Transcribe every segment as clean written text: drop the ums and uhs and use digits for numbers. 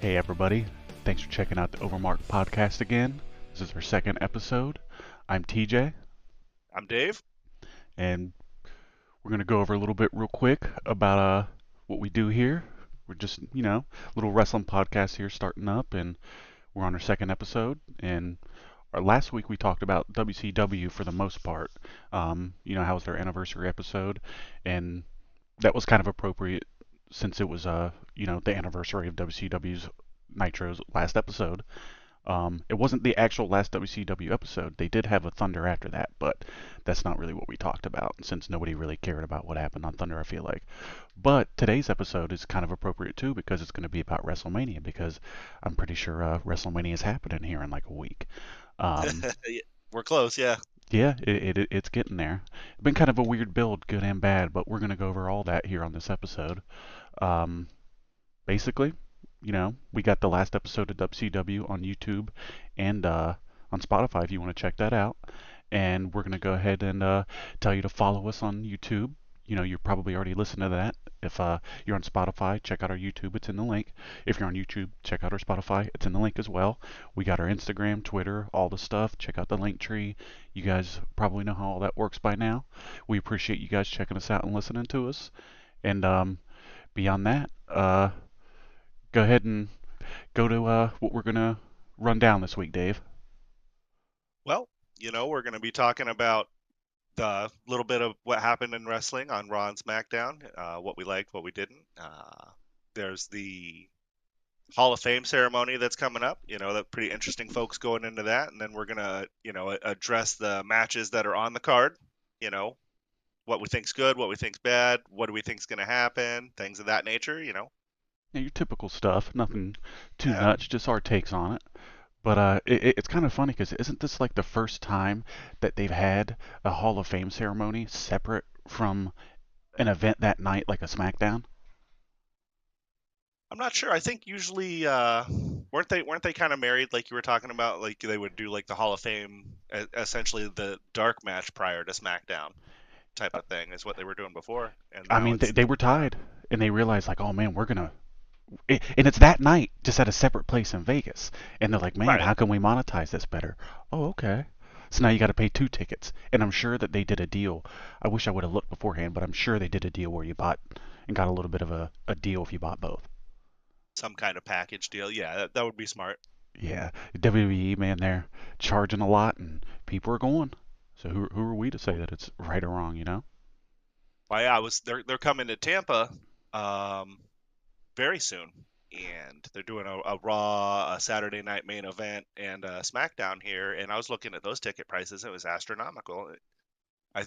Hey everybody, thanks for checking out the OverMark podcast again. This is our second episode. I'm TJ, I'm Dave. and we're going to go over a little bit real quick about what we do here. We're just, little wrestling podcast here starting up, and we're on our second episode. And our last week we talked about WCW for the most part. How was their anniversary episode, and that was kind of appropriate since it was, the anniversary of WCW's Nitro's last episode. It wasn't the actual last WCW episode. They did have a Thunder after that, but that's not really what we talked about since nobody really cared about what happened on Thunder, I feel like. But today's episode is kind of appropriate too because it's going to be about WrestleMania because I'm pretty sure WrestleMania is happening here in like a week. Um, Yeah, we're close, yeah. yeah, it's getting there. It's been kind of a weird build, good and bad, but we're going to go over all that here on this episode. Um, Basically, we got the last episode of WCW on YouTube and on Spotify if you want to check that out. And we're going to go ahead and tell you to follow us on YouTube. You're probably already listening to that. If you're on Spotify, check out our YouTube. It's in the link. If you're on YouTube, check out our Spotify. It's in the link as well. We got our Instagram, Twitter, all the stuff. Check out the link tree. You guys probably know how all that works by now. We appreciate you guys checking us out and listening to us. And beyond that, go ahead and go to what we're going to run down this week, Dave. Well, we're going to be talking about the little bit of what happened in wrestling on Raw and SmackDown, what we liked, what we didn't. There's the Hall of Fame ceremony that's coming up. That pretty interesting folks going into that, and then we're going to, address the matches that are on the card. You know, what we think's good, what we think's bad, what do we think's going to happen, things of that nature. Yeah, your typical stuff, nothing too Yeah. nuts, just our takes on it. But it's kind of funny because isn't this like the first time that they've had a Hall of Fame ceremony separate from an event that night, like a SmackDown? I'm not sure. I think usually weren't they kind of married like you were talking about? Like they would do like the Hall of Fame, essentially the dark match prior to SmackDown type Uh, of thing is what they were doing before, and I now mean, it's they were tied, and they realized like, oh man, and it's that night, just at a separate place in Vegas. And they're like, man, right. how can we monetize this better? Oh, okay. So now you got to pay two tickets. And I'm sure that they did a deal. I wish I would have looked beforehand, but I'm sure they did a deal where you bought and got a little bit of a deal if you bought both. Some kind of package deal. Yeah, that would be smart. Yeah, WWE, man, they're charging a lot and people are going. So who are we to say that it's right or wrong, you know? Well, yeah, they're coming to Tampa, um, very soon, and they're doing a Raw, a Saturday night main event, and a SmackDown here. And I was looking at those ticket prices; it was astronomical.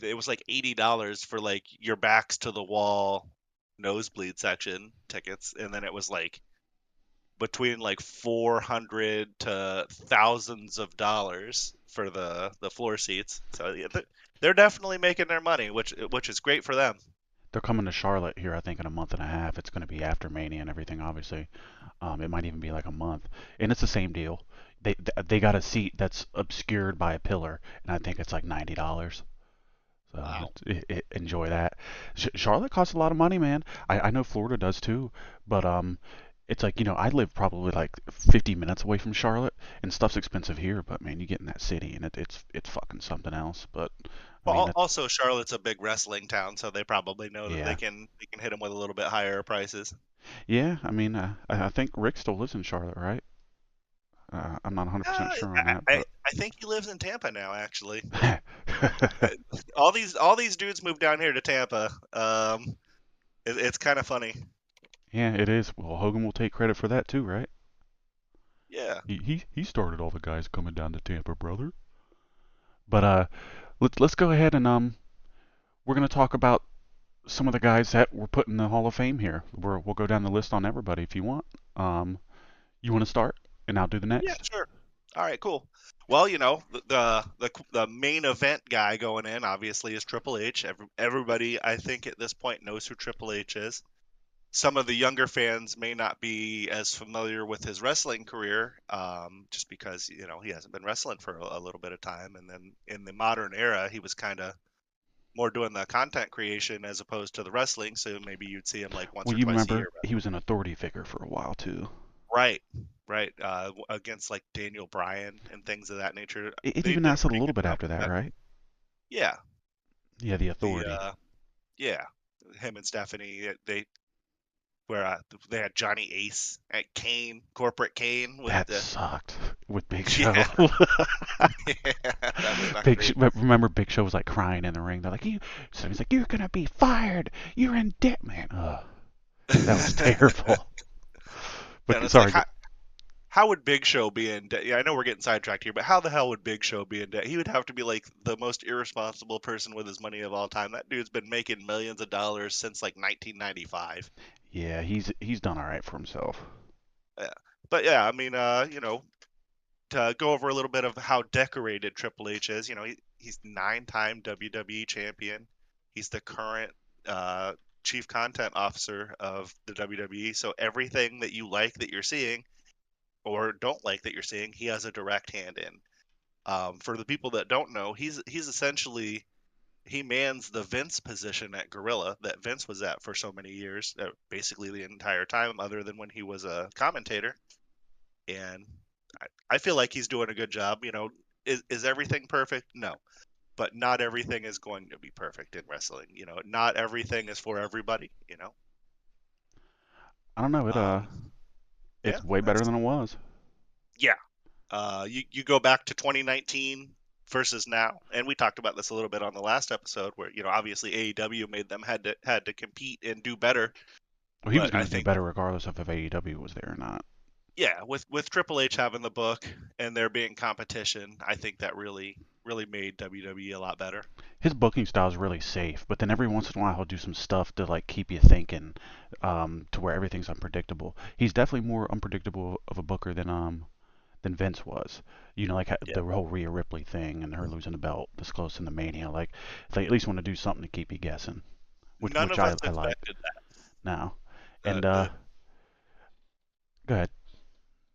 It was like $80 for like your backs to the wall nosebleed section tickets, and then it was like between like 400 to thousands of dollars for the floor seats. So yeah, they're definitely making their money, which is great for them. They're coming to Charlotte here, I think, in a month and a half. It's going to be after Mania and everything, obviously. It might even be like a month, and it's the same deal. They got a seat that's obscured by a pillar, and I think it's like $90. So Wow. enjoy that. Charlotte costs a lot of money, man. I know Florida does too, but it's like I live probably like 50 minutes away from Charlotte, and stuff's expensive here. But man, you get in that city, and it's fucking something else. But I Well, mean, that's also Charlotte's a big wrestling town, so they probably know that they yeah, can hit them with a little bit higher prices. yeah. I mean, I think Rick still lives in Charlotte, right? I'm not 100% Uh, sure on I, that, I but I think he lives in Tampa now, actually. All these dudes moved down here to Tampa. It's kind of funny. yeah, it is. Well, Hogan will take credit for that too, right? Yeah. He started all the guys coming down to Tampa, brother. But let's go ahead and we're gonna talk about some of the guys that were put in the Hall of Fame here. We'll go down the list on everybody if you want. Um, you want to start, and I'll do the Yeah, next. sure. All right, cool. Well, the main event guy going in obviously is Triple H. Everybody, I think, at this point knows who Triple H is. Some of the younger fans may not be as familiar with his wrestling career, just because he hasn't been wrestling for a little bit of time. And then in the modern era, he was kind of more doing the content creation as opposed to the wrestling. So maybe you'd see him like once Well, or you twice a remember year. he was an authority figure for a while too. Right, right. Against like Daniel Bryan and things of that nature. It They even did a lasted a pretty little good bit job after with that, that. right? Yeah, Yeah, the the Authority. yeah, him and Stephanie. They where they had Johnny Ace at Kane, corporate Kane with That the sucked with Big Show. yeah, yeah, that was not Big Show, great. remember Big Show was like crying in the ring. They're like, "You," so he's like, "You're gonna be fired. You're in debt, man." Ugh, that was terrible. And But it's like sorry, how would Big Show be in debt? Yeah, I know we're getting sidetracked here, but how the hell would Big Show be in debt? He would have to be like the most irresponsible person with his money of all time. That dude's been making millions of dollars since like 1995. yeah, he's done all right for himself. Yeah. But yeah, I mean, to go over a little bit of how decorated Triple H is, he's 9-time WWE champion. He's the current uh, chief content officer of the WWE. So everything that you like that you're seeing or don't like that you're seeing, he has a direct hand in. For the people that don't know, he's essentially he mans the Vince position at Gorilla that Vince was at for so many years, basically the entire time, other than when he was a commentator. And I feel like he's doing a good job. Is everything perfect? No, but not everything is going to be perfect in wrestling. Not everything is for everybody. I don't know. Yeah, It's way better that's than it was. yeah. You go back to 2019 versus now, and we talked about this a little bit on the last episode, where obviously AEW made them had to compete and do better. Well, he was But going I to do think better regardless of if AEW was there or not. yeah, with Triple H having the book and there being competition, I think that really made WWE a lot better. His booking style is really safe, but then every once in a while he'll do some stuff to like keep you thinking, to where everything's unpredictable. He's definitely more unpredictable of a booker than Vince was. Like Yeah, the whole Rhea Ripley thing and her losing the belt this close in the Mania. Like they at least want to do something to keep you guessing, which none which of us I like expected that. now. The And the go ahead.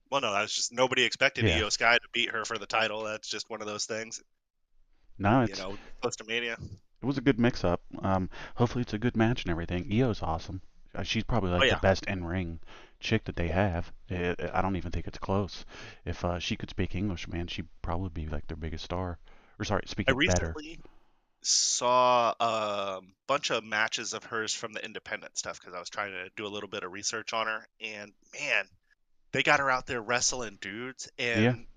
well, no, that's just nobody expected Yeah. Io Sky to beat her for the title. That's just one of those things, No, it's close to Mania. it was a good mix up. Hopefully it's a good match and everything. Io's awesome. She's probably Oh like the yeah, best in ring chick that they have. I don't even think it's close. If she could speak English, man, she'd probably be like their biggest star. Or sorry, speak I it better. recently saw a bunch of matches of hers from the independent stuff because I was trying to do a little bit of research on her, and man, they got her out there wrestling dudes. Yeah, And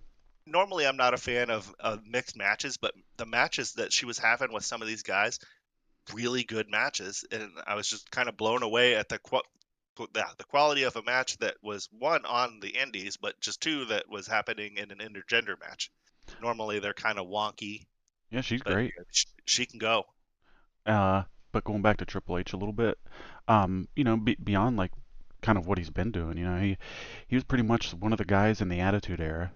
normally I'm not a fan of mixed matches, but the matches that she was having with some of these guys, really good matches, and I was just kind of blown away at the quality of a match that was one on the indies, but just two that was happening in an intergender match. Normally they're kind of wonky, yeah, she's but great. she can go. Uh, but going back to Triple H a little bit, beyond like kind of what he's been doing, he was pretty much one of the guys in the Attitude Era.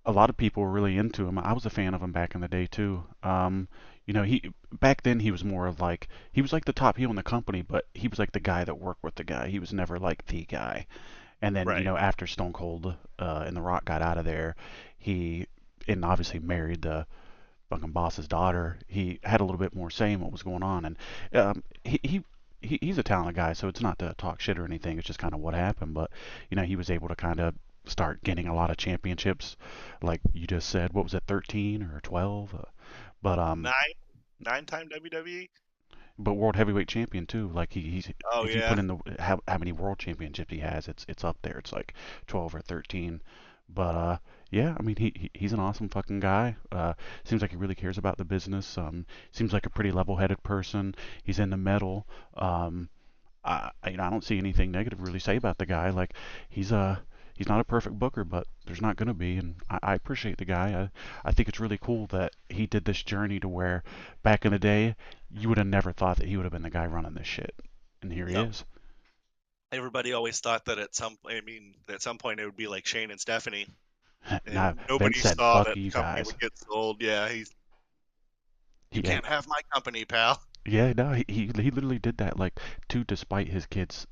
A lot of people were really into him. I was a fan of him back in the day too. He back then he was more of like he was like the top heel in the company, but he was like the guy that worked with the guy. He was never like the guy. And then Right. after Stone Cold and The Rock got out of there, he and obviously married the fucking boss's daughter. He had a little bit more say in what was going on, and he's a talented guy, so it's not to talk shit or anything. It's just kind of what happened. But he was able to kind of start getting a lot of championships, like you just said. What was it, 13 or 12? But Nine time WWE. world heavyweight champion too. Like he's Oh if you yeah. put in the how many world championships he has, it's up there. It's like 12 or 13. But yeah, I mean he's an awesome fucking guy. Seems like he really cares about the business. Seems like a pretty level-headed person. He's in the metal. I don't see anything negative to really say about the guy. Like he's not a perfect booker, but there's not gonna be, and I appreciate the guy. I think it's really cool that he did this journey to where back in the day you would have never thought that he would have been the guy running this shit, and here he No. is. Everybody always thought that at some point it would be like Shane and Stephanie, Now and Vince nobody said, saw "Fuck that the you company guys." would get sold. Yeah, you He, can't have my company, pal. yeah, no, he literally did that like to despite his kids,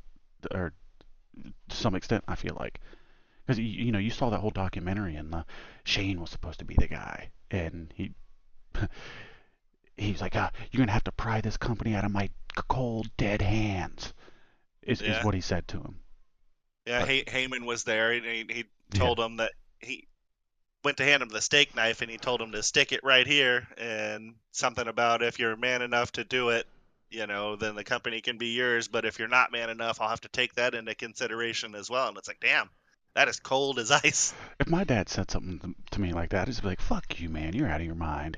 or to some extent, I feel like. Because you saw that whole documentary, and Shane was supposed to be the guy, and he's like, "You're gonna have to pry this company out of my cold, dead hands," is Yeah, what he said to him. Yeah, But Heyman was there, and he yeah, told him that he went to hand him the steak knife, and he told him to stick it right here, and something about if you're man enough to do it, then the company can be yours. But if you're not man enough, I'll have to take that into consideration as well. And it's like, damn, that is cold as ice. if my dad said something to me like that, I'd just be like, "Fuck you, man. You're out of your mind."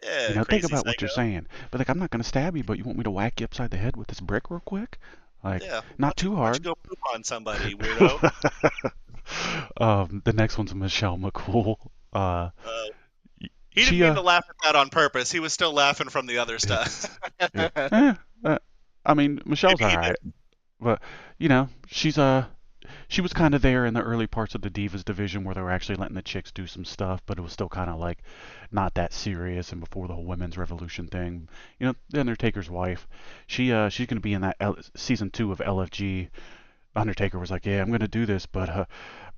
Yeah, Think crazy about what psycho. you're saying. But like, I'm not gonna stab you, but you want me to whack you upside the head with this brick real quick? Like, Yeah, not too why don't you hard. go poop on somebody, weirdo? The next one's Michelle McCool. Uh, he didn't She mean to laugh at that on purpose. He was still laughing from the other stuff. yeah, Maybe I mean, Michelle's all he right, did. but she was kind of there in the early parts of the Divas division where they were actually letting the chicks do some stuff, but it was still kind of like not that serious. And before the whole women's revolution thing, the Undertaker's wife, she's gonna be in that season 2 of LFG. Undertaker was like, "Yeah, I'm gonna do this, but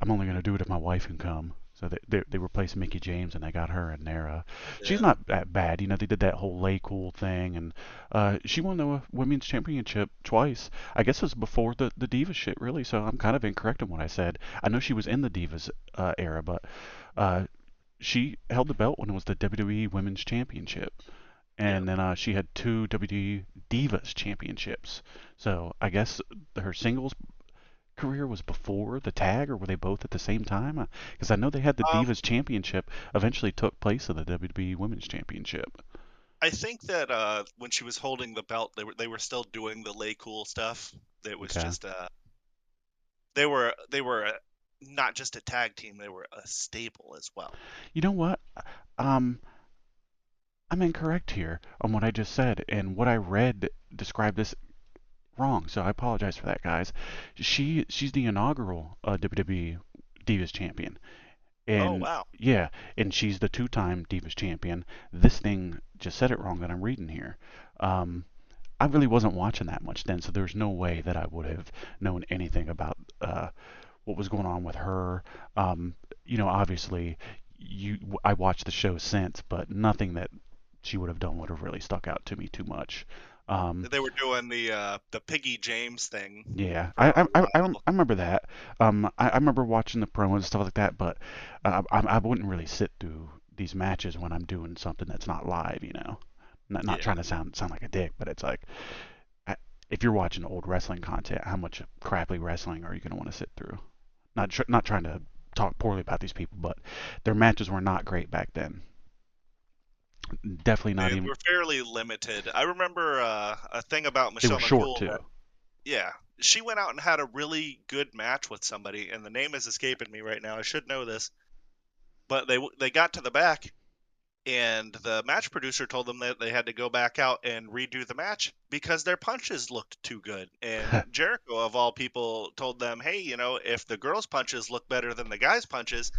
I'm only gonna do it if my wife can come." So they replaced Mickey James and they got her in there. She's Yeah. not that bad, they did that whole lay cool thing, and she won the women's championship twice. I guess it was before the Divas shit, really. So I'm kind of incorrect in what I said. I know she was in the Divas era, but uh, she held the belt when it was the WWE Women's Championship, Yeah. and then she had two WWE Divas championships. So I guess her singles career was before the tag, or were they both at the same time? Because I know they had the Um, Divas Championship eventually took place of the WWE Women's Championship. I think that when she was holding the belt, they were still doing the lay cool stuff. It was Okay. just they were not just a tag team; they were a stable as well. You know what? Um, I'm incorrect here on what I just said, and what I read described this wrong. So I apologize for that, guys. She's the inaugural WWE Divas Champion. Oh And wow, yeah, and she's the two-time Divas champion. This thing just said it wrong that I'm reading here. Um, I really wasn't watching that much then, so there's no way that I would have known anything about what was going on with her. Um, obviously, I watched the show since, but nothing that she would have done would have really stuck out to me too much. Um, they were doing the Piggy James thing yeah, for a while. I remember that. I remember watching the promos and stuff like that, but I wouldn't really sit through these matches when I'm doing something that's not live. Not Yeah, trying to sound like a dick, but it's like I, if you're watching old wrestling content, how much crappy wrestling are you going to want to sit through? Not trying to talk poorly about these people, but their matches were not great back then. Definitely they not even. were fairly limited. I remember a thing about They were Michelle short McCool. too. Yeah, she went out and had a really good match with somebody, and the name is escaping me right now. I should know this, but they got to the back, and the match producer told them that they had to go back out and redo the match because their punches looked too good. And Jericho, of all people, told them, "Hey, if the girls' punches look better than the guys' punches,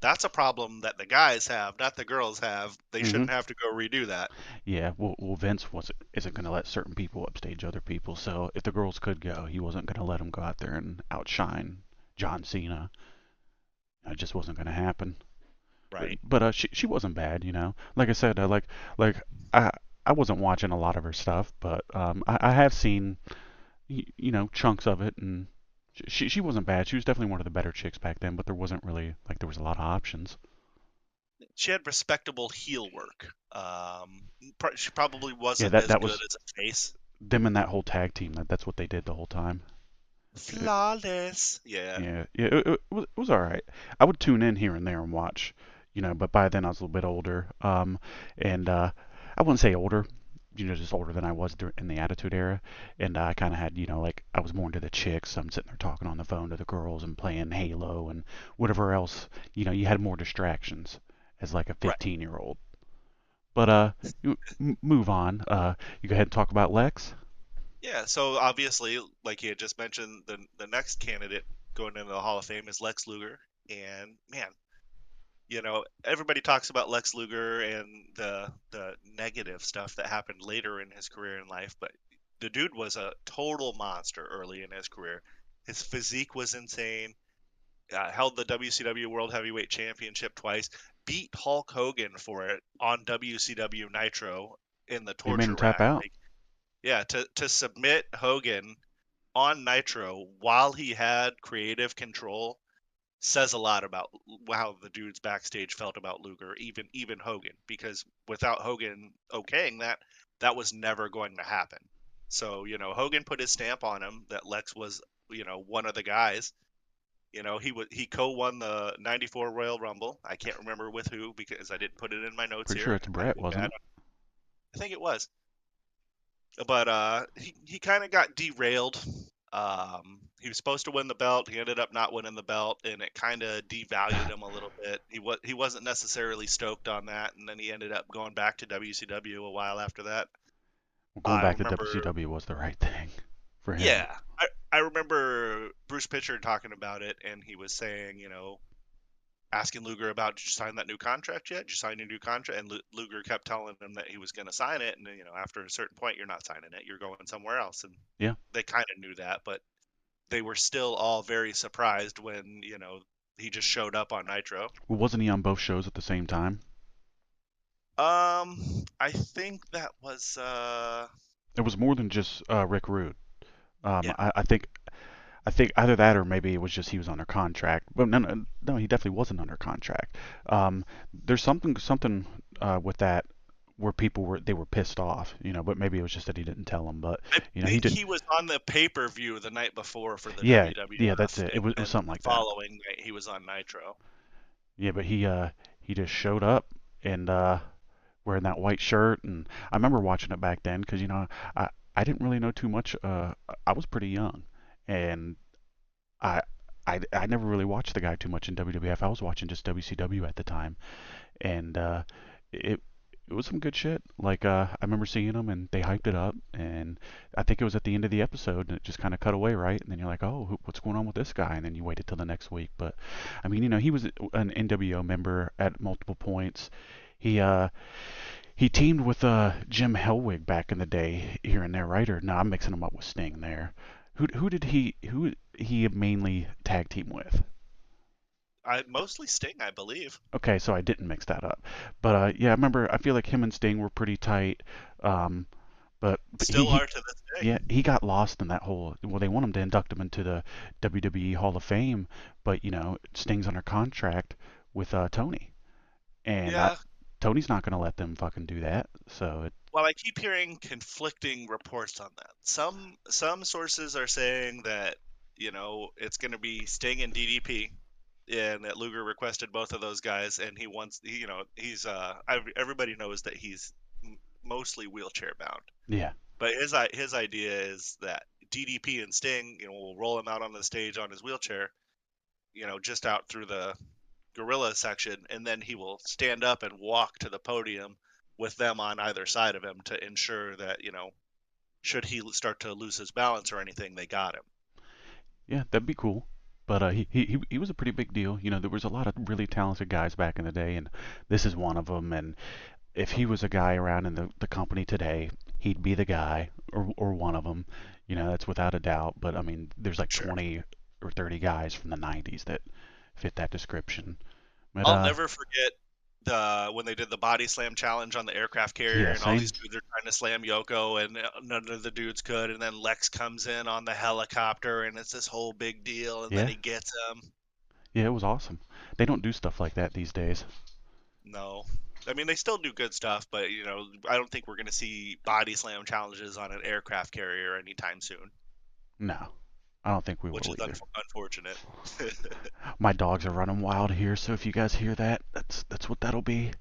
that's a problem that the guys have, not the girls have. They hmm shouldn't have to go redo that." Yeah, well, Vince isn't going to let certain people upstage other people. So if the girls could go, he wasn't going to let them go out there and outshine John Cena. It just wasn't going to happen. Right. But she wasn't bad. Like I said, like I I wasn't watching a lot of her stuff, but I have seen chunks of it, and she wasn't bad. She was definitely one of the better chicks back then, but there wasn't really like there was a lot of options. She had respectable heel work. She probably Yeah, wasn't as that good was as a face. them and that whole tag team. That's what they did the whole time. Flawless. Yeah. Yeah, it was all right. I would tune in here and there and watch, but by then I was a little bit older. And I wouldn't say older, just older than I was in the Attitude Era. And I kind of had, like I was more into the chicks. So I'm sitting there talking on the phone to the girls and playing Halo and whatever else. You had more distractions as like a Right. 15-year-old. But move on. You go ahead and talk about Lex. Yeah. So obviously, like you had just mentioned, the next candidate going into the Hall of Fame is Lex Luger. And man, everybody talks about Lex Luger and the negative stuff that happened later in his career in life, but the dude was a total monster early in his career. His physique was insane. Held the WCW World Heavyweight Championship twice. Beat Hulk Hogan for it on WCW Nitro in the They made him torture tap rack. out. Like, yeah, to submit Hogan on Nitro while he had creative control says a lot about how the dudes backstage felt about Luger, even Hogan, because without Hogan okaying that, that was never going to happen. So, Hogan put his stamp on him that Lex was, one of the guys. He co-won the '94 Royal Rumble. I can't remember with who because I didn't put it in my notes Pretty sure here. it's I've Brett, been wasn't bad. it? I think it was, but he kind of got derailed. He was supposed to win the belt. He ended up not winning the belt, and it kind of devalued him a little bit. He wasn't necessarily stoked on that, and then he ended up going back to WCW a while after that. Well, going I back to remember, WCW was the right thing for him. yeah, I remember Bruce Pritchard talking about it, and he was saying, asking Luger about, did you sign that new contract yet? Did you sign your new contract? And Luger kept telling him that he was going to sign it, and after a certain point, you're not signing it. You're going somewhere else, and Yeah. they kind of knew that, but they were still all very surprised when he just showed up on Nitro. Well, wasn't he on both shows at the same time? I think that was It was more than just Rick Rude. yeah. I think either that or maybe it was just he was under contract. But no, he definitely wasn't under contract. There's something with that where they were pissed off, but maybe it was just that he didn't tell them. But I he think did. he was on the pay-per-view the night before for the Yeah, yeah, that's WWF, it. It and was then something the like that. following night he was on Nitro. Yeah, but he just showed up and wearing that white shirt, and I remember watching it back then because I didn't really know too much. I was pretty young, and I, I never really watched the guy too much in WWF. I was watching just WCW at the time, and it it was some good shit. Like I remember seeing him, and they hyped it up, and I think it was at the end of the episode, and it just kind of cut away, right? And then you're like, oh, what's going on with this guy? And then you waited till the next week. But I mean, he was an NWO member at multiple points. He he teamed with Jim Hellwig back in the day here and there, right? Or no, I'm mixing him up with Sting there. Who he mainly tag team with? I mostly Sting, I believe. Okay, so I didn't mix that up. But yeah, I remember. I feel like him and Sting were pretty tight. Um, but Still are to this day. yeah, he got lost in that whole. Well, they want him to induct him into the WWE Hall of Fame, but Sting's under contract with Tony, and Yeah. Tony's not going to let them fucking do that. So Well, I keep hearing conflicting reports on that. Some sources are saying that it's going to be Sting and DDP, and that Luger requested both of those guys, and he wants he's everybody knows that he's mostly wheelchair bound. yeah, But his idea is that DDP and Sting, will roll him out on the stage on his wheelchair, just out through the gorilla section, and then he will stand up and walk to the podium with them on either side of him to ensure that should he start to lose his balance or anything, they got him. yeah, that'd be cool. But he was a pretty big deal. There was a lot of really talented guys back in the day, and this is one of them. And if he was a guy around in the company today, he'd be the guy or one of them. That's without a doubt. But I mean, there's like Sure. 20 or 30 guys from the 90s that fit that description. But I'll never forget when they did the body slam challenge on the aircraft carrier, yeah, and all same. these dudes are trying to slam Yoko, and none of the dudes could. And then Lex comes in on the helicopter, and it's this whole big deal, and then Yeah, he gets him. yeah, it was awesome. They don't do stuff like that these days. No. I mean, they still do good stuff, but I don't think we're going to see body slam challenges on an aircraft carrier anytime soon, No, I don't think we which will is either. unfortunate. My dogs are running wild here, so if you guys hear that, that's what that'll be.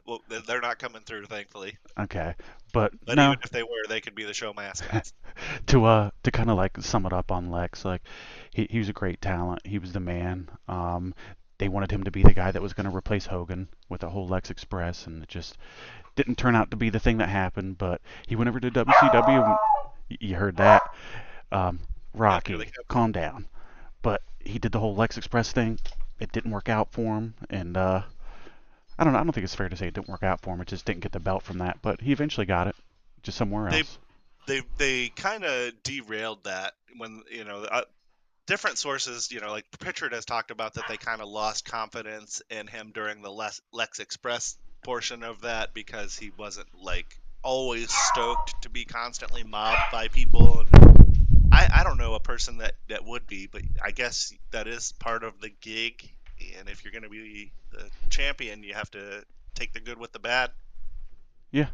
Well, they're not coming through, thankfully. Okay, but But even no, if they were, they could be the show mascots. to kind of like sum it up on Lex, like he was a great talent. He was the man. They wanted him to be the guy that was going to replace Hogan with the whole Lex Express, and it just didn't turn out to be the thing that happened. But he went over to WCW. You heard that, um, Yep, here they Rocky, come. calm down. But he did the whole Lex Express thing. It didn't work out for him, and I don't know. I don't think it's fair to say it didn't work out for him. It just didn't get the belt from that, but he eventually got it, just somewhere They else. they kind of derailed that when different sources, like Pritchard has talked about that they kind of lost confidence in him during the Lex Express portion of that because he wasn't like always stoked to be constantly mobbed by people. know a person that would be, but I guess that is part of the gig. And if you're going to be the champion, you have to take the good with the bad. Yeah,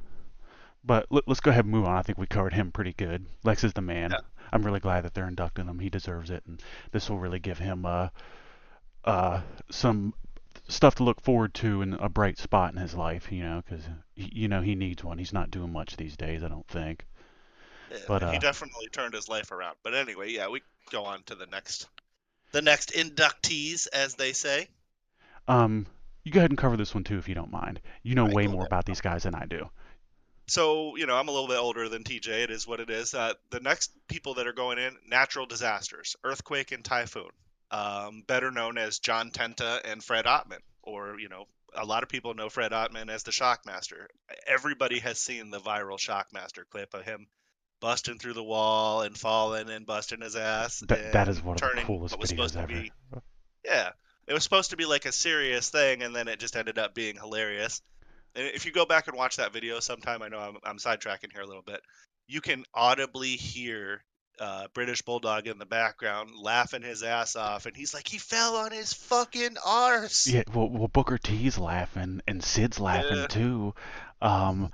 but let's go ahead and move on. I think we covered him pretty good. Lex is the man. Yeah. I'm really glad that they're inducting him. He deserves it, and this will really give him uh, some stuff to look forward to and a bright spot in his life, because he needs one. He's not doing much these days, I don't think. But And he definitely turned his life around. But anyway, yeah, we go on to the next inductees, as they say. um, you go ahead and cover this one too if you don't mind. You know All right, way go more ahead. about these guys than I do. So, I'm a little bit older than TJ. It is what it is. The next people that are going in, natural disasters, earthquake and typhoon, better known as John Tenta and Fred Ottman, or, a lot of people know Fred Ottman as the Shockmaster. Everybody has seen the viral Shockmaster clip of him busting through the wall and falling and busting his ass That is and one of the turning coolest what was videos supposed to ever. be, yeah, it was supposed to be like a serious thing, and then it just ended up being hilarious. And if you go back and watch that video sometime, I know I'm sidetracking here a little bit, you can audibly hear British Bulldog in the background laughing his ass off, and he's like, he fell on his fucking arse. Yeah, well, Booker T's laughing and Sid's laughing Yeah. too. Um,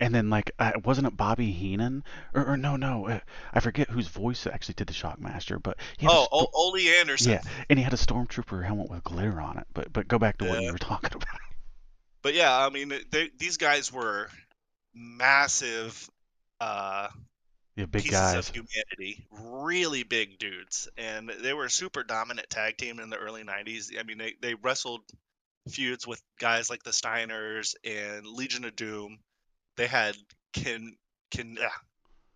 and then like, wasn't it Bobby Heenan? Or no, I forget whose voice actually did the Shockmaster, but he had a Oh, Ole Anderson. yeah, and he had a stormtrooper helmet with glitter on it. But go back to what you Yeah. were talking about. But yeah, I mean, these guys were massive uh, Yeah, big pieces of guys. humanity, really big dudes, and they were a super dominant tag team in the early '90s. I mean, they wrestled feuds with guys like the Steiners and Legion of Doom. They had can can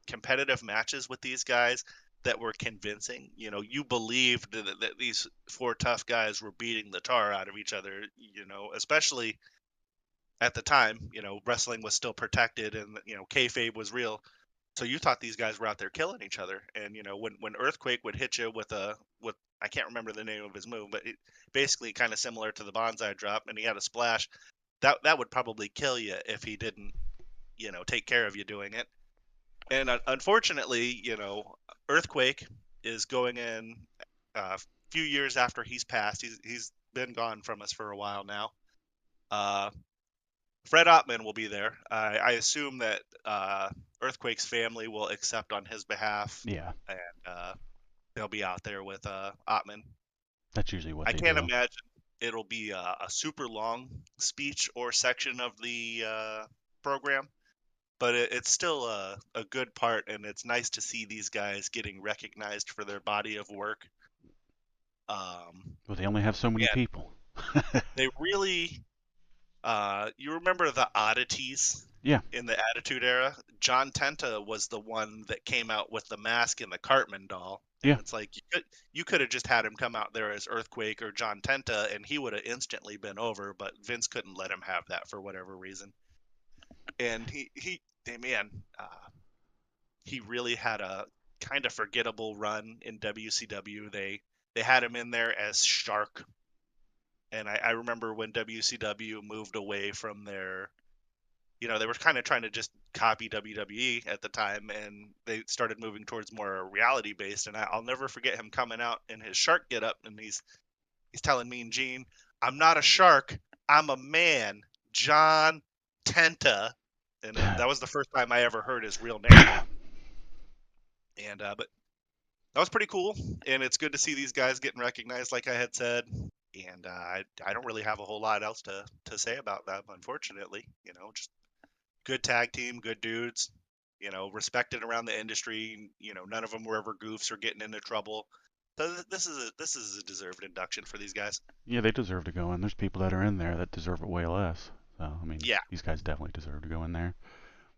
competitive matches with these guys that were convincing. You believed that these four tough guys were beating the tar out of each other. Especially at the time. Wrestling was still protected, and kayfabe was real. So you thought these guys were out there killing each other. And when Earthquake would hit you with I can't remember the name of his move, but basically kind of similar to the bonsai drop, and he had a splash. That would probably kill you if he didn't take care of you doing it. And unfortunately, Earthquake is going in a few years after he's passed. He's been gone from us for a while now. Uh, Fred Ottman will be there. I assume that Earthquake's family will accept on his behalf, Yeah, and they'll be out there with Ottman. that's usually what I they can't do. imagine it'll be a super long speech or section of the program, but it's still a good part, and it's nice to see these guys getting recognized for their body of work. Well, they only have so many Man, people. they really you remember the oddities Yeah, in the Attitude Era? John Tenta was the one that came out with the mask and the Cartman doll. And yeah. it's like you could have just had him come out there as Earthquake or John Tenta, and he would have instantly been over. But Vince couldn't let him have that for whatever reason. And man, he really had a kind of forgettable run in WCW. They had him in there as Shark, and I remember when WCW moved away from they were kind of trying to just copy WWE at the time, and they started moving towards more reality based. And I'll never forget him coming out in his shark getup, and he's telling Mean Gene, "I'm not a shark, I'm a man, John Tenta." And that was the first time I ever heard his real name. And but that was pretty cool, and it's good to see these guys getting recognized, like I had said. And I don't really have a whole lot else to say about that, unfortunately. Just good tag team, good dudes. Respected around the industry. None of them were ever goofs or getting into trouble. So this is a deserved induction for these guys. Yeah, they deserve to go in. There's people that are in there that deserve it way less. So, I mean, Yeah. these guys definitely deserve to go in there.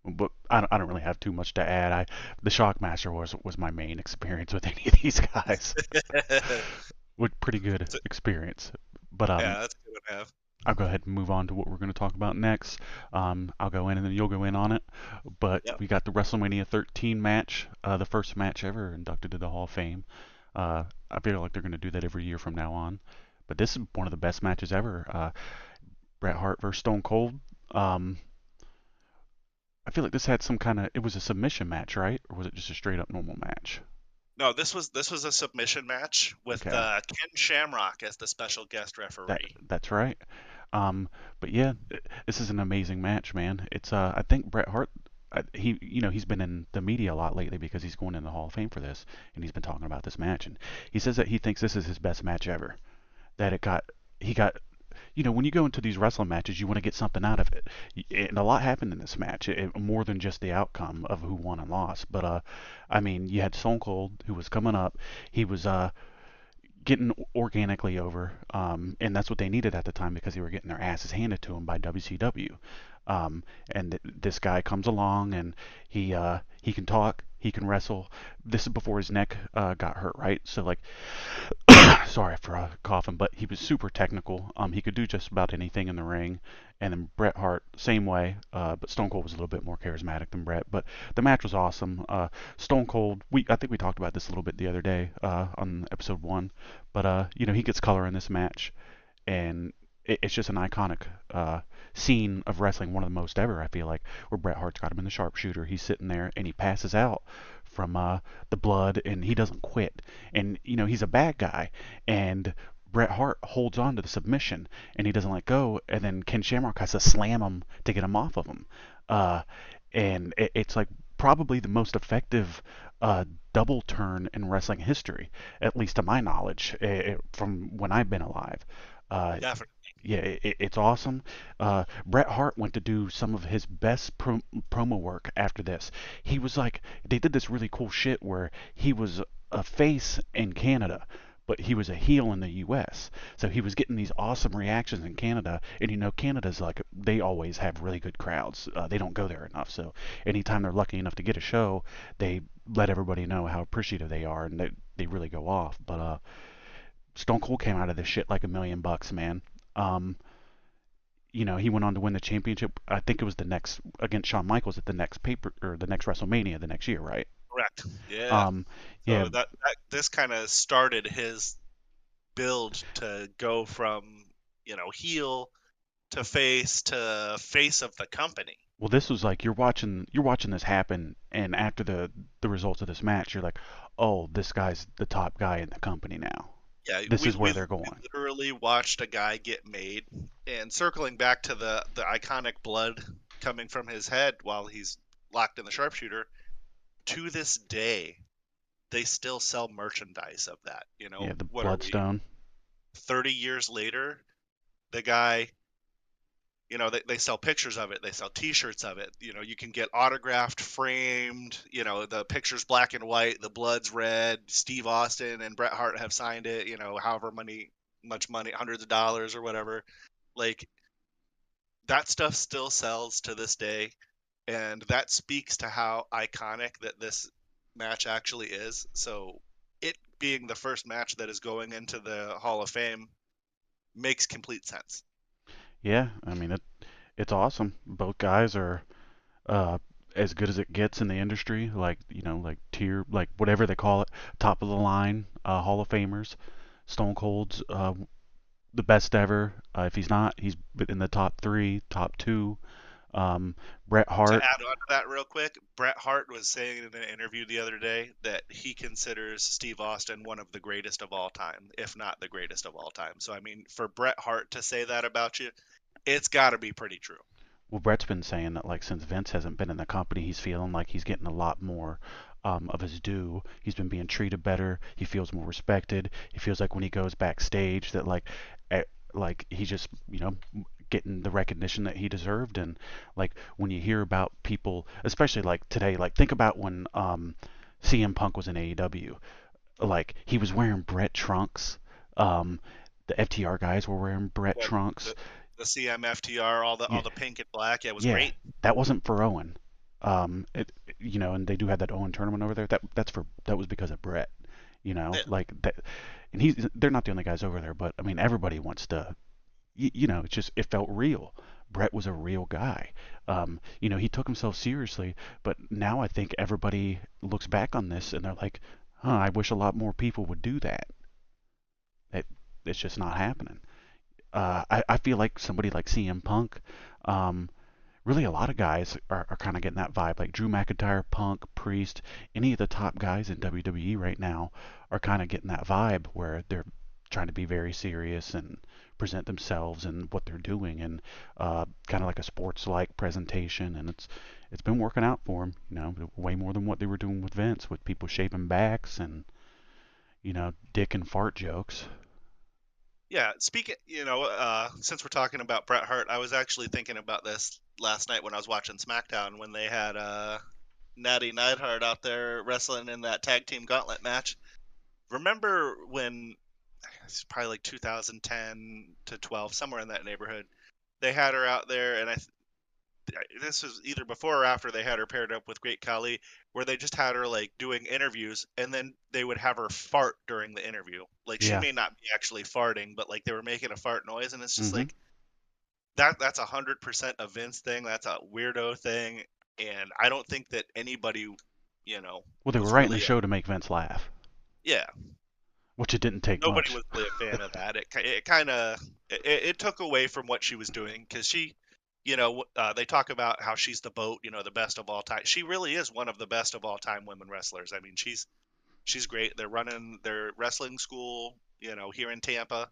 But I don't really have too much to add. The Shockmaster was my main experience with any of these guys. With pretty good So- experience. But yeah, that's a good one to have. I'll go ahead and move on to what we're going to talk about next. I'll go in and then you'll go in on it. But Yep. we got the WrestleMania 13 match, the first match ever inducted to the Hall of Fame. I feel like they're going to do that every year from now on. But this is one of the best matches ever. Bret Hart versus Stone Cold. Um, I feel like this had some kind of. It was a submission match, right? Or was it just a straight up normal match? No, this was a submission match with Okay, Ken Shamrock as the special guest that referee. that's right. But yeah, this is an amazing match, man. It's I think Bret Hart. He's been in the media a lot lately because he's going in the Hall of Fame for this, and he's been talking about this match, and he says that he thinks this is his best match ever. That he got when you go into these wrestling matches, you want to get something out of it. And a lot happened in this match, more than just the outcome of who won and lost. But I mean, you had Stone Cold who was coming up. He was getting organically over, and that's what they needed at the time because they were getting their asses handed to them by WCW. And this guy comes along and he can talk, he can wrestle. This is before his neck got hurt, right? So like sorry for coughing, but he was super technical. He could do just about anything in the ring. And then Bret Hart, same way, but Stone Cold was a little bit more charismatic than Bret. But the match was awesome. Stone Cold, I think we talked about this a little bit the other day on episode one. But he gets color in this match, and it's just an iconic scene of wrestling, one of the most ever. I feel like where Bret Hart's got him in the sharpshooter, he's sitting there and he passes out from the blood, and he doesn't quit. And he's a bad guy, and Bret Hart holds on to the submission, and he doesn't let go. And then Ken Shamrock has to slam him to get him off of him. Uh, and it's like probably the most effective uh, double turn in wrestling history, at least to my knowledge, from when I've been alive. Uh, Definitely. yeah, it's awesome. Bret Hart went to do some of his best promo work after this. He was like, they did this really cool shit where he was a face in Canada, but he was a heel in the U.S. So he was getting these awesome reactions in Canada, and Canada's like they always have really good crowds. They don't go there enough, so anytime they're lucky enough to get a show, they let everybody know how appreciative they are, and they really go off. But Stone Cold came out of this shit like $1 million, man. Um, he went on to win the championship. I think it was the next against Shawn Michaels at the next paper or the next WrestleMania the next year, right? Correct. Yeah. Um, yeah, So that this kind of started his build to go from, heel to face of the company. well, this was like you're watching this happen, and after the results of this match, you're like, oh, this guy's the top guy in the company now. Yeah, This we, is where we, they're we going. literally watched a guy get made. And circling back to the iconic blood coming from his head while he's locked in the sharpshooter, to this day, they still sell merchandise of that. Yeah, the What are we, Bloodstone. 30 years later? The guy, they sell pictures of it. They sell T-shirts of it. You can get autographed, framed. The picture's black and white. The blood's red. Steve Austin and Bret Hart have signed it. However much money, hundreds of dollars or whatever. Like that stuff still sells to this day, and that speaks to how iconic that this match actually is. So it being the first match that is going into the Hall of Fame makes complete sense. Yeah, I mean it's awesome. Both guys are uh, as good as it gets in the industry, like like tier, like whatever they call it, top of the line Hall of Famers. Stone Cold's the best ever. If he's not, he's in the top three, top two. Bret To Hart, add on to that real quick, Bret Hart was saying in an interview the other day that he considers Steve Austin one of the greatest of all time, if not the greatest of all time. So I mean, for Bret Hart to say that about you, it's got to be pretty true. well, Bret's been saying that like since Vince hasn't been in the company, he's feeling like he's getting a lot more of his due. He's been being treated better. He feels more respected. He feels like when he goes backstage that eh, like he's just getting the recognition that he deserved. And like when you hear about people, especially like today, like think about when CM Punk was in AEW. Like he was wearing Bret trunks. Um, the FTR guys were wearing Bret Yeah, trunks. the CMFTR, all the pink and black, yeah, it was Yeah, great. that wasn't for Owen. And they do have that Owen tournament over there. That was because of Brett. Yeah, Like that, and they're not the only guys over there, but I mean everybody wants to. It's just it felt real. Brett was a real guy. He took himself seriously, but now I think everybody looks back on this and they're like, huh, I wish a lot more people would do that. It, it's just not happening. I feel like somebody like CM Punk, um, really a lot of guys are kind of getting that vibe. Like Drew McIntyre, Punk, Priest, any of the top guys in WWE right now are kind of getting that vibe where they're trying to be very serious and present themselves and what they're doing and kind of like a sports-like presentation. And it's been working out for them. You know, way more than what they were doing with Vince, with people shaving backs and dick and fart jokes. Yeah, speaking, since we're talking about Bret Hart, I was actually thinking about this last night when I was watching SmackDown when they had Natty Neidhart out there wrestling in that tag team gauntlet match. Remember when it's probably like 2010 to 12, somewhere in that neighborhood, they had her out there, and this was either before or after they had her paired up with Great Khali, where they just had her like doing interviews, and then they would have her fart during the interview. Like she Yeah. may not be actually farting, but like they were making a fart noise, and it's just Hmm. like that's 100% a Vince thing. That's a weirdo thing, and I don't think that anybody, Well, they were was writing the really, show to make Vince laugh, yeah, which it didn't take nobody much. was really a fan of that. It kind of it took away from what she was doing because she, they talk about how she's the boat, the best of all time. She really is one of the best of all time women wrestlers. I mean, she's great. They're running their wrestling school, here in Tampa,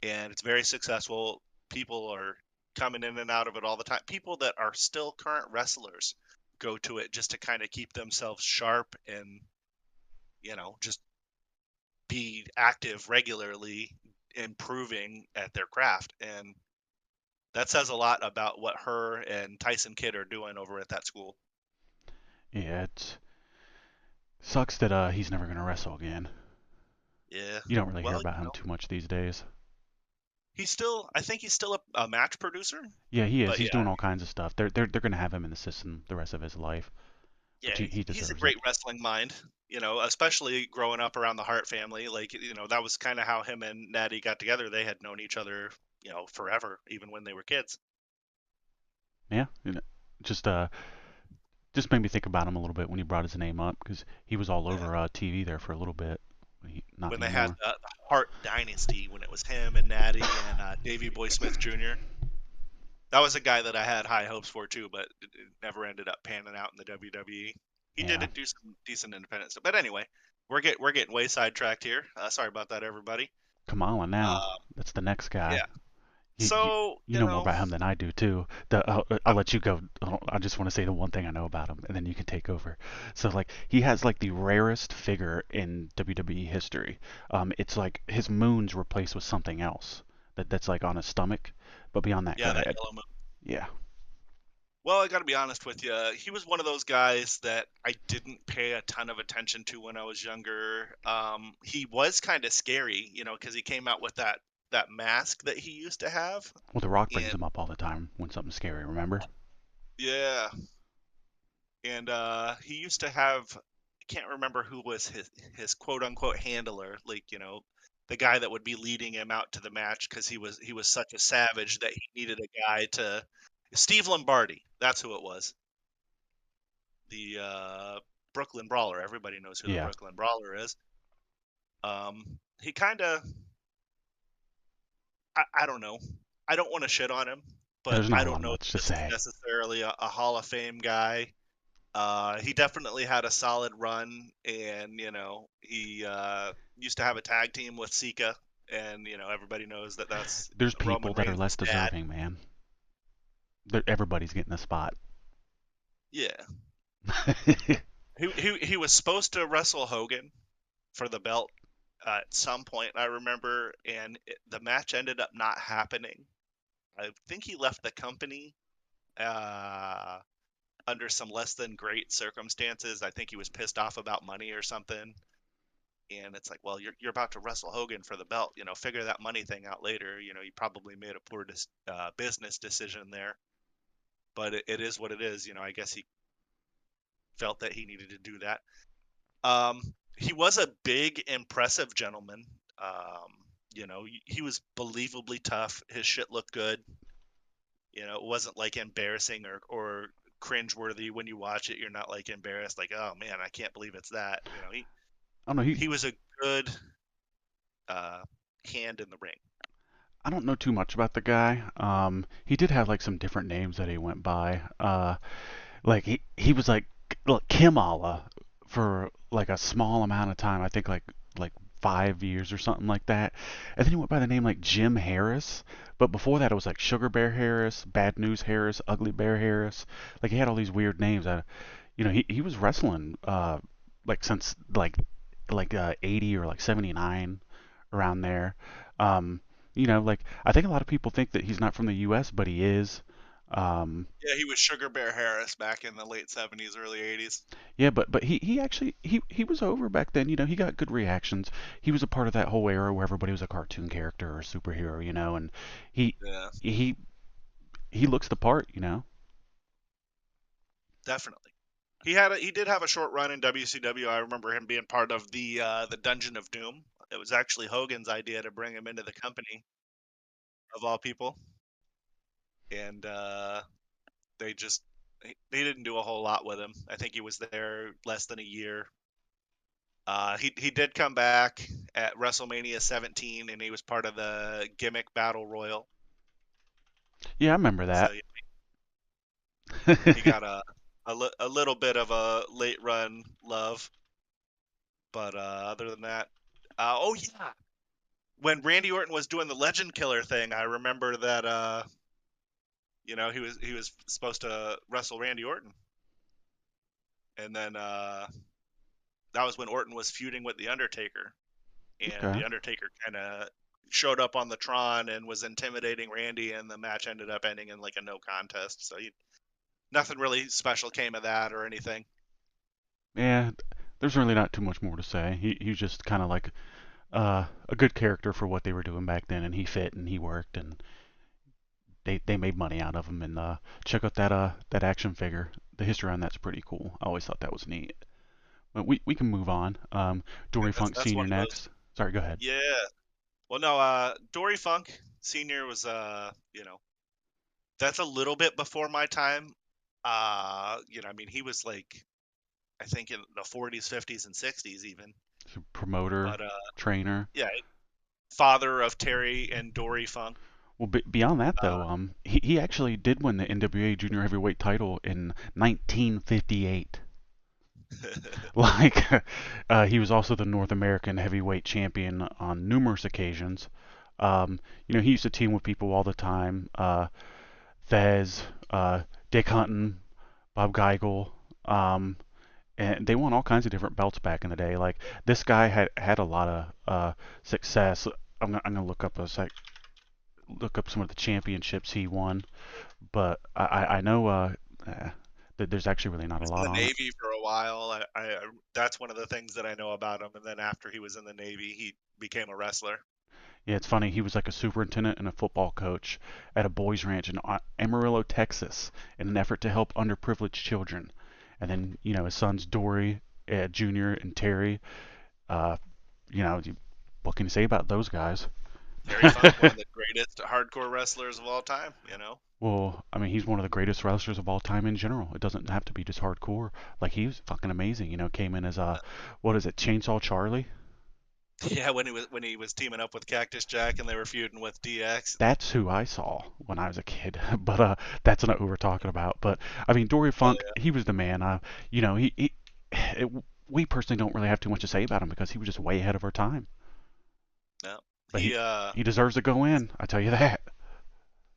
and it's very successful. People are coming in and out of it all the time. People that are still current wrestlers go to it just to kind of keep themselves sharp and, just be active regularly, improving at their craft. And that says a lot about what her and Tyson Kidd are doing over at that school. Yeah, it sucks that he's never gonna wrestle again. Yeah. You don't really hear Well, about him too much these days. I think he's still a match producer, Yeah, he is. but He's yeah, doing all kinds of stuff. They're gonna have him in the system the rest of his life, which yeah, he he's a deserves it. great wrestling mind, especially growing up around the Hart family. Like, that was kind of how him and Natty got together. They had known each other, forever, even when they were kids. Yeah, just just made me think about him a little bit when he brought his name up because he was all Yeah. over TV there for a little bit. Not When they had anymore. the Hart Dynasty, when it was him and Natty and Davey Boy Smith Jr. That was a guy that I had high hopes for too, but it never ended up panning out in the WWE. He did Yeah, do some decent independent stuff, but anyway, we're getting way sidetracked here. Sorry about that, everybody. Kamala now. Uh, That's the next guy. yeah. You, you, So you know more about him than I do too. I'll uh, let you go. I just want to say the one thing I know about him, and then you can take over. So like he has like the rarest figure in WWE history. It's like his moon's replaced with something else that's like on his stomach. But beyond that, go yeah, that ahead. yellow moon. Yeah, Well, I got to be honest with you. He was one of those guys that I didn't pay a ton of attention to when I was younger. He was kind of scary, because he came out with that mask that he used to have, well, The Rock brings and him up all the time when something's scary. Remember? yeah, and he used to have, I can't remember who was his quote unquote handler, like, the guy that would be leading him out to the match because he was such a savage that he needed a guy to. Steve Lombardi, that's who it was. The Brooklyn Brawler. Everybody knows who the Yeah. Brooklyn Brawler is. He kind of, I don't know. I don't want to shit on him, but There's I not a don't lot know if much to this is say. necessarily a Hall of Fame guy. He definitely had a solid run, and he used to have a tag team with Sika, and everybody knows that that's There's Roman people that are less Reigns' dad. deserving, man. Everybody's getting a spot. Yeah, he was supposed to wrestle Hogan for the belt at some point, I remember, and the match ended up not happening. I think he left the company uh, under some less than great circumstances. I think he was pissed off about money or something. And it's like, well, you're about to wrestle Hogan for the belt. Figure that money thing out later. You probably made a poor business decision there, but it is what it is. I guess he felt that he needed to do that. Um, he was a big, impressive gentleman. He was believably tough. His shit looked good. It wasn't like embarrassing or cringeworthy when you watch it. You're not like embarrassed, like, oh man, I can't believe it's that. I don't know. He was a good uh, hand in the ring. I don't know too much about the guy. He did have like some different names that he went by. Like he was like Kamala for like a small amount of time. I think like 5 years or something like that. And then he went by the name like Jim Harris. But before that, it was like Sugar Bear Harris, Bad News Harris, Ugly Bear Harris. Like he had all these weird names. He was wrestling like since like 80 or like 79 around there. Um, like I think a lot of people think that he's not from the U.S., but he is. Um, Yeah, he was Sugar Bear Harris back in the late 70s, early 80s. Yeah, but he actually he was over back then. He got good reactions. He was a part of that whole era where everybody was a cartoon character or a superhero, and he Yeah, he he looks the part. definitely. He did have a short run in WCW. I remember him being part of the Dungeon of Doom. It was actually Hogan's idea to bring him into the company of all people, and they just they didn't do a whole lot with him. I think he was there less than a year. He did come back at WrestleMania 17, and he was part of the gimmick battle royal. Yeah, I remember So that. yeah, he got a little bit of a late run love, but other than that, oh yeah, when Randy Orton was doing the Legend Killer thing, I remember that he was supposed to wrestle Randy Orton, and then that was when Orton was feuding with the Undertaker, and Okay. the Undertaker kind of showed up on the Tron and was intimidating Randy, and the match ended up ending in like a no contest. So nothing really special came of that or anything. Yeah, there's really not too much more to say. He was just kind of like a good character for what they were doing back then, and he fit and he worked, and they made money out of him. And check out that action figure. The history on that's pretty cool. I always thought that was neat. But we can move on. Yeah, Dory that's Funk that's Senior one of those. next. Sorry, go ahead. Yeah. Well, no, Dory Funk Senior was that's a little bit before my time. I mean, he was like I think in the 40s, 50s, and 60s even. Promoter, But trainer. yeah, father of Terry and Dory Funk. Well, beyond that Uh, though, he actually did win the NWA Junior Heavyweight title in 1958. Like, he was also the North American Heavyweight Champion on numerous occasions. He used to team with people all the time. Thez, Dick Hutton, Bob Geigel. And they won all kinds of different belts back in the day. Like this guy had a lot of success. I'm gonna look up some of the championships he won, but I know that there's actually really he not a was in lot the on it. Navy for a while. That's one of the things that I know about him. And then after he was in the Navy, he became a wrestler. Yeah, it's funny. He was like a superintendent and a football coach at a boys' ranch in Amarillo, Texas, in an effort to help underprivileged children. And then his sons Dory, Jr. and Terry. Uh, you know, what can you say about those guys? Terry Funk, one of the greatest hardcore wrestlers of all time. Well, I mean, he's one of the greatest wrestlers of all time in general. It doesn't have to be just hardcore. Like he was fucking amazing. Came in as what is it, Chainsaw Charlie? Yeah, when he was teaming up with Cactus Jack and they were feuding with DX. That's who I saw when I was a kid. But that's not who we're talking about. But I mean, Dory Oh Funk, he was the man. He it, we personally don't really have too much to say about him because he was just way ahead of our time. yeah, no. But He he deserves to go in. I tell you that.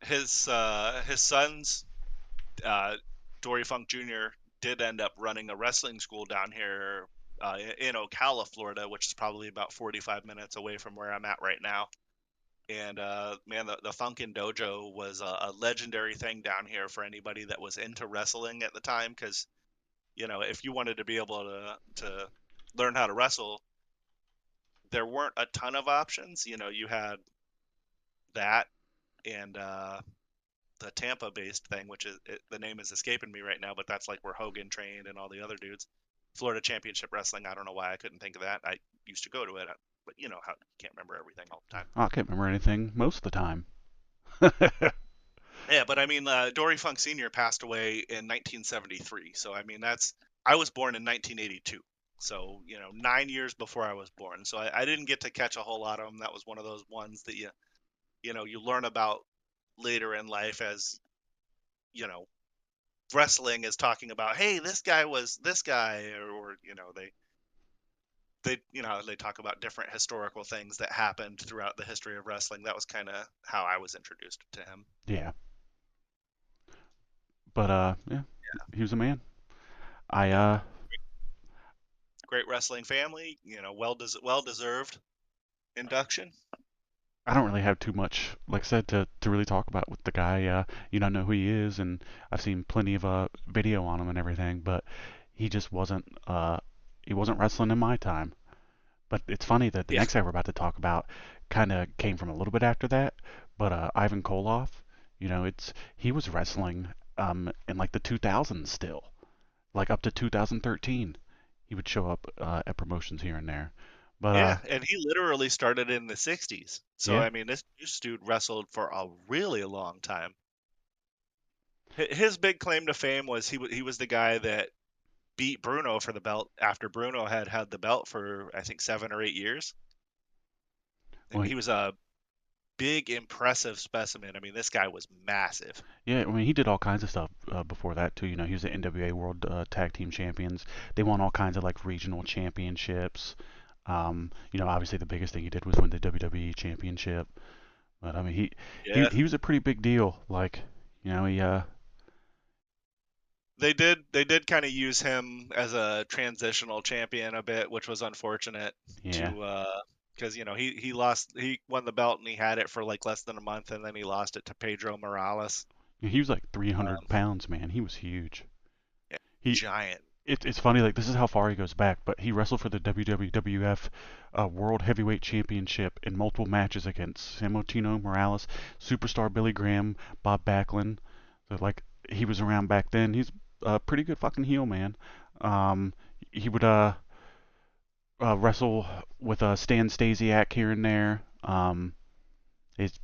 his sons, uh, Dory Funk Jr. did end up running a wrestling school down here in Ocala, Florida, which is probably about 45 minutes away from where I'm at right now. And man, the Funkin' Dojo was a legendary thing down here for anybody that was into wrestling at the time. Because if you wanted to be able to learn how to wrestle, there weren't a ton of options. You had that and the Tampa-based thing, which the name is escaping me right now, but that's like where Hogan trained and all the other dudes. Florida Championship Wrestling. I don't know why I couldn't think of that. I used to go to it, but you know how you can't remember everything all the time. I can't remember anything most of the time. Yeah, but I mean, Dory Funk Sr. passed away in 1973. So I mean, I was born in 1982. So 9 years before I was born. So I didn't get to catch a whole lot of them. That was one of those ones that you learn about later in life as you know wrestling is talking about, hey, this guy was this guy, or they talk about different historical things that happened throughout the history of wrestling. That was kind of how I was introduced to him. Yeah. But yeah, he was a man. I Yeah, great wrestling family. Well deserved induction. I don't really have too much, like I said, to really talk about with the guy. I know who he is, and I've seen plenty of video on him and everything, but he just wasn't wrestling in my time. But it's funny that the Yeah, next guy we're about to talk about kind of came from a little bit after that. But Ivan Koloff, he was wrestling in like the 2000s still, like up to 2013. He would show up at promotions here and there. But yeah, and he literally started in the '60s. So yeah, I mean, this dude wrestled for a really long time. His big claim to fame was he was the guy that beat Bruno for the belt after Bruno had the belt for I think 7 or 8 years. well, He was a big, impressive specimen. I mean, this guy was massive. yeah. I mean, he did all kinds of stuff before that too. He was the NWA World Tag Team Champions. They won all kinds of like regional championships. Obviously the biggest thing he did was win the WWE Championship. But I mean, he he Yeah, he was a pretty big deal. Like, he they did kind of use him as a transitional champion a bit, which was unfortunate yeah. to because he won the belt and he had it for like less than a month and then he lost it to Pedro Morales. He was like 300 Um, pounds, man. He was huge. yeah, He giant. it's funny, like this is how far he goes back, but he wrestled for the WWF World Heavyweight Championship in multiple matches against Samotino Morales, Superstar Billy Graham, Bob Backlund. So like he was around back then. He's a pretty good fucking heel, man. Um, he would wrestle with Stan Stasiak here and there. It's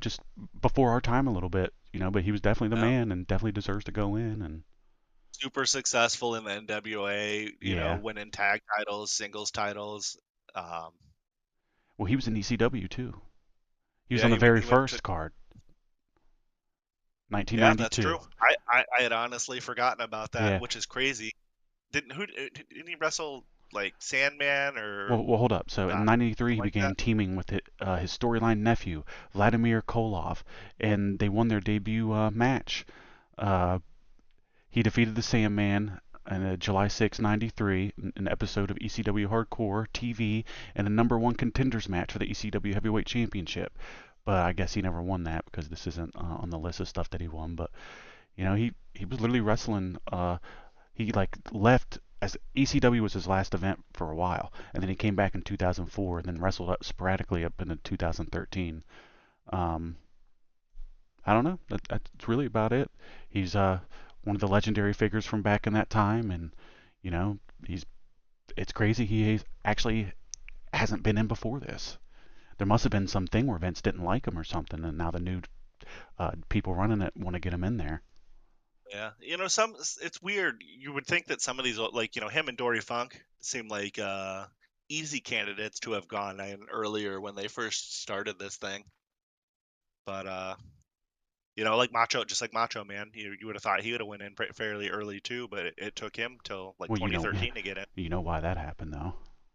just before our time a little bit, but he was definitely the Yeah. man and definitely deserves to go in. And Super successful in the NWA, yeah, winning tag titles, singles titles. Um, well, he was in ECW too. He was yeah, on the very he went to. first card, Yeah, that's 1992. true. I had honestly forgotten about that, Yeah. which is crazy. Didn't he wrestle like Sandman or Well, hold up. So in '93, something he like began that? teaming with his storyline nephew, Vladimir Koloff, and they won their debut match. Uh, he defeated the Sandman on July 6, '93, an episode of ECW Hardcore TV, and a number one contenders match for the ECW Heavyweight Championship. But I guess he never won that because this isn't on the list of stuff that he won. But he was literally wrestling. He like left as ECW was his last event for a while, and then he came back in 2004 and then wrestled up sporadically up into 2013. Um, I don't know. That's really about it. He's one of the legendary figures from back in that time, and you know he's it's crazy actually hasn't been in before this. There must have been something where Vince didn't like him or something, and now the new people running it want to get him in there. Yeah, it's weird. You would think that some of these, like him and Dory Funk, seem like easy candidates to have gone in earlier when they first started this thing. But like Macho, just like Macho Man, you would have thought he would have went in fairly early too, but it took him till like Well, 2013 to get in. you know why that happened though.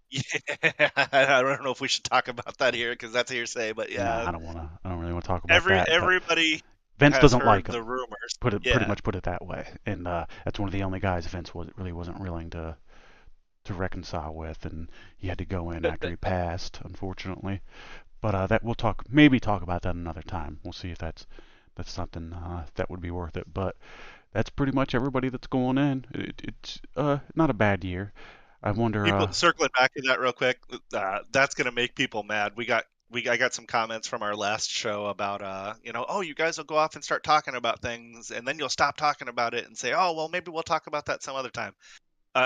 Yeah, I don't know if we should talk about that here because that's hearsay, but Nah, yeah, I don't want to. I don't really want to talk about that. But everybody Vince has doesn't like heard him. the rumors. Pretty Yeah, much put it that way. And that's one of the only guys Vince really wasn't willing to reconcile with, and he had to go in after he passed, unfortunately. But that we'll talk about that another time. We'll see if that's something that would be worth it. But that's pretty much everybody that's going in. It's not a bad year. I wonder. people circling back to that real quick. That's gonna make people mad. I got some comments from our last show about oh, you guys will go off and start talking about things, and then you'll stop talking about it and say, oh well, maybe we'll talk about that some other time.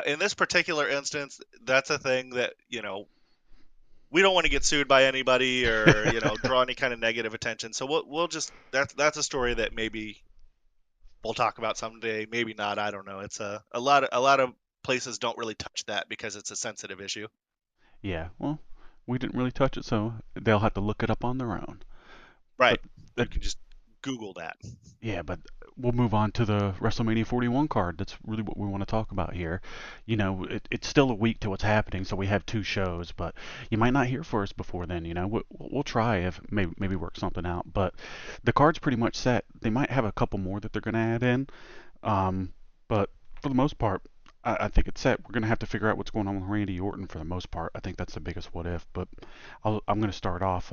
In this particular instance, that's a thing that we don't want to get sued by anybody or draw any kind of negative attention. So we'll just that's a story that maybe we'll talk about someday, maybe not. I don't know. It's a lot of places don't really touch that because it's a sensitive issue. Yeah. Well. we didn't really touch it, so they'll have to look it up on their own. But Right. that, You can just Google that. yeah, but we'll move on to the WrestleMania 41 card. That's really what we want to talk about here. It's still a week to what's happening, so we have two shows, but you might not hear for us before then. We'll try if maybe work something out. But the card's pretty much set. They might have a couple more that they're going to add in, but for the most part, I think it's set. We're going to have to figure out what's going on with Randy Orton for the most part. I think that's the biggest what if. But I'm going to start off.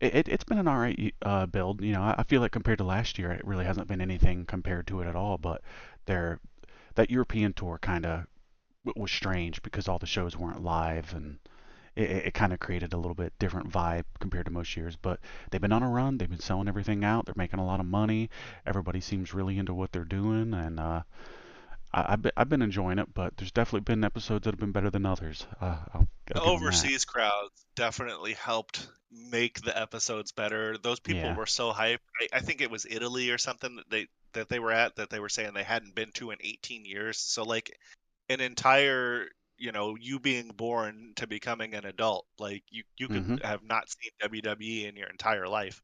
It's been an alright build. I feel like compared to last year, it really hasn't been anything compared to it at all. But there, that European tour kind of was strange because all the shows weren't live, and it kind of created a little bit different vibe compared to most years. But they've been on a run. They've been selling everything out. They're making a lot of money. Everybody seems really into what they're doing, and I've been enjoying it. But there's definitely been episodes that have been better than others. The I'll give them that. overseas crowds definitely helped make the episodes better. Those people Yeah. were so hyped. I think it was Italy or something that they were at, that they were saying they hadn't been to in 18 years. So like an entire, you being born to becoming an adult, like you could hmm have not seen WWE in your entire life.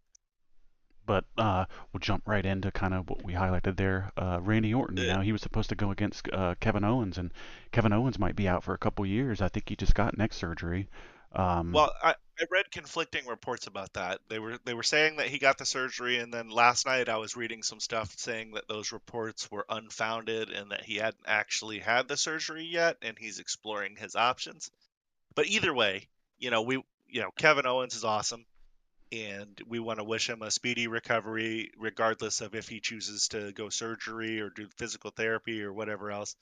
But we'll jump right into kind of what we highlighted there. Randy Orton, Uh, he was supposed to go against Kevin Owens, and Kevin Owens might be out for a couple years. I think he just got neck surgery. Um, Well, I read conflicting reports about that. They were saying that he got the surgery, and then last night I was reading some stuff saying that those reports were unfounded and that he hadn't actually had the surgery yet, and he's exploring his options. But either way, Kevin Owens is awesome, and we want to wish him a speedy recovery, regardless of if he chooses to go surgery or do physical therapy or whatever else.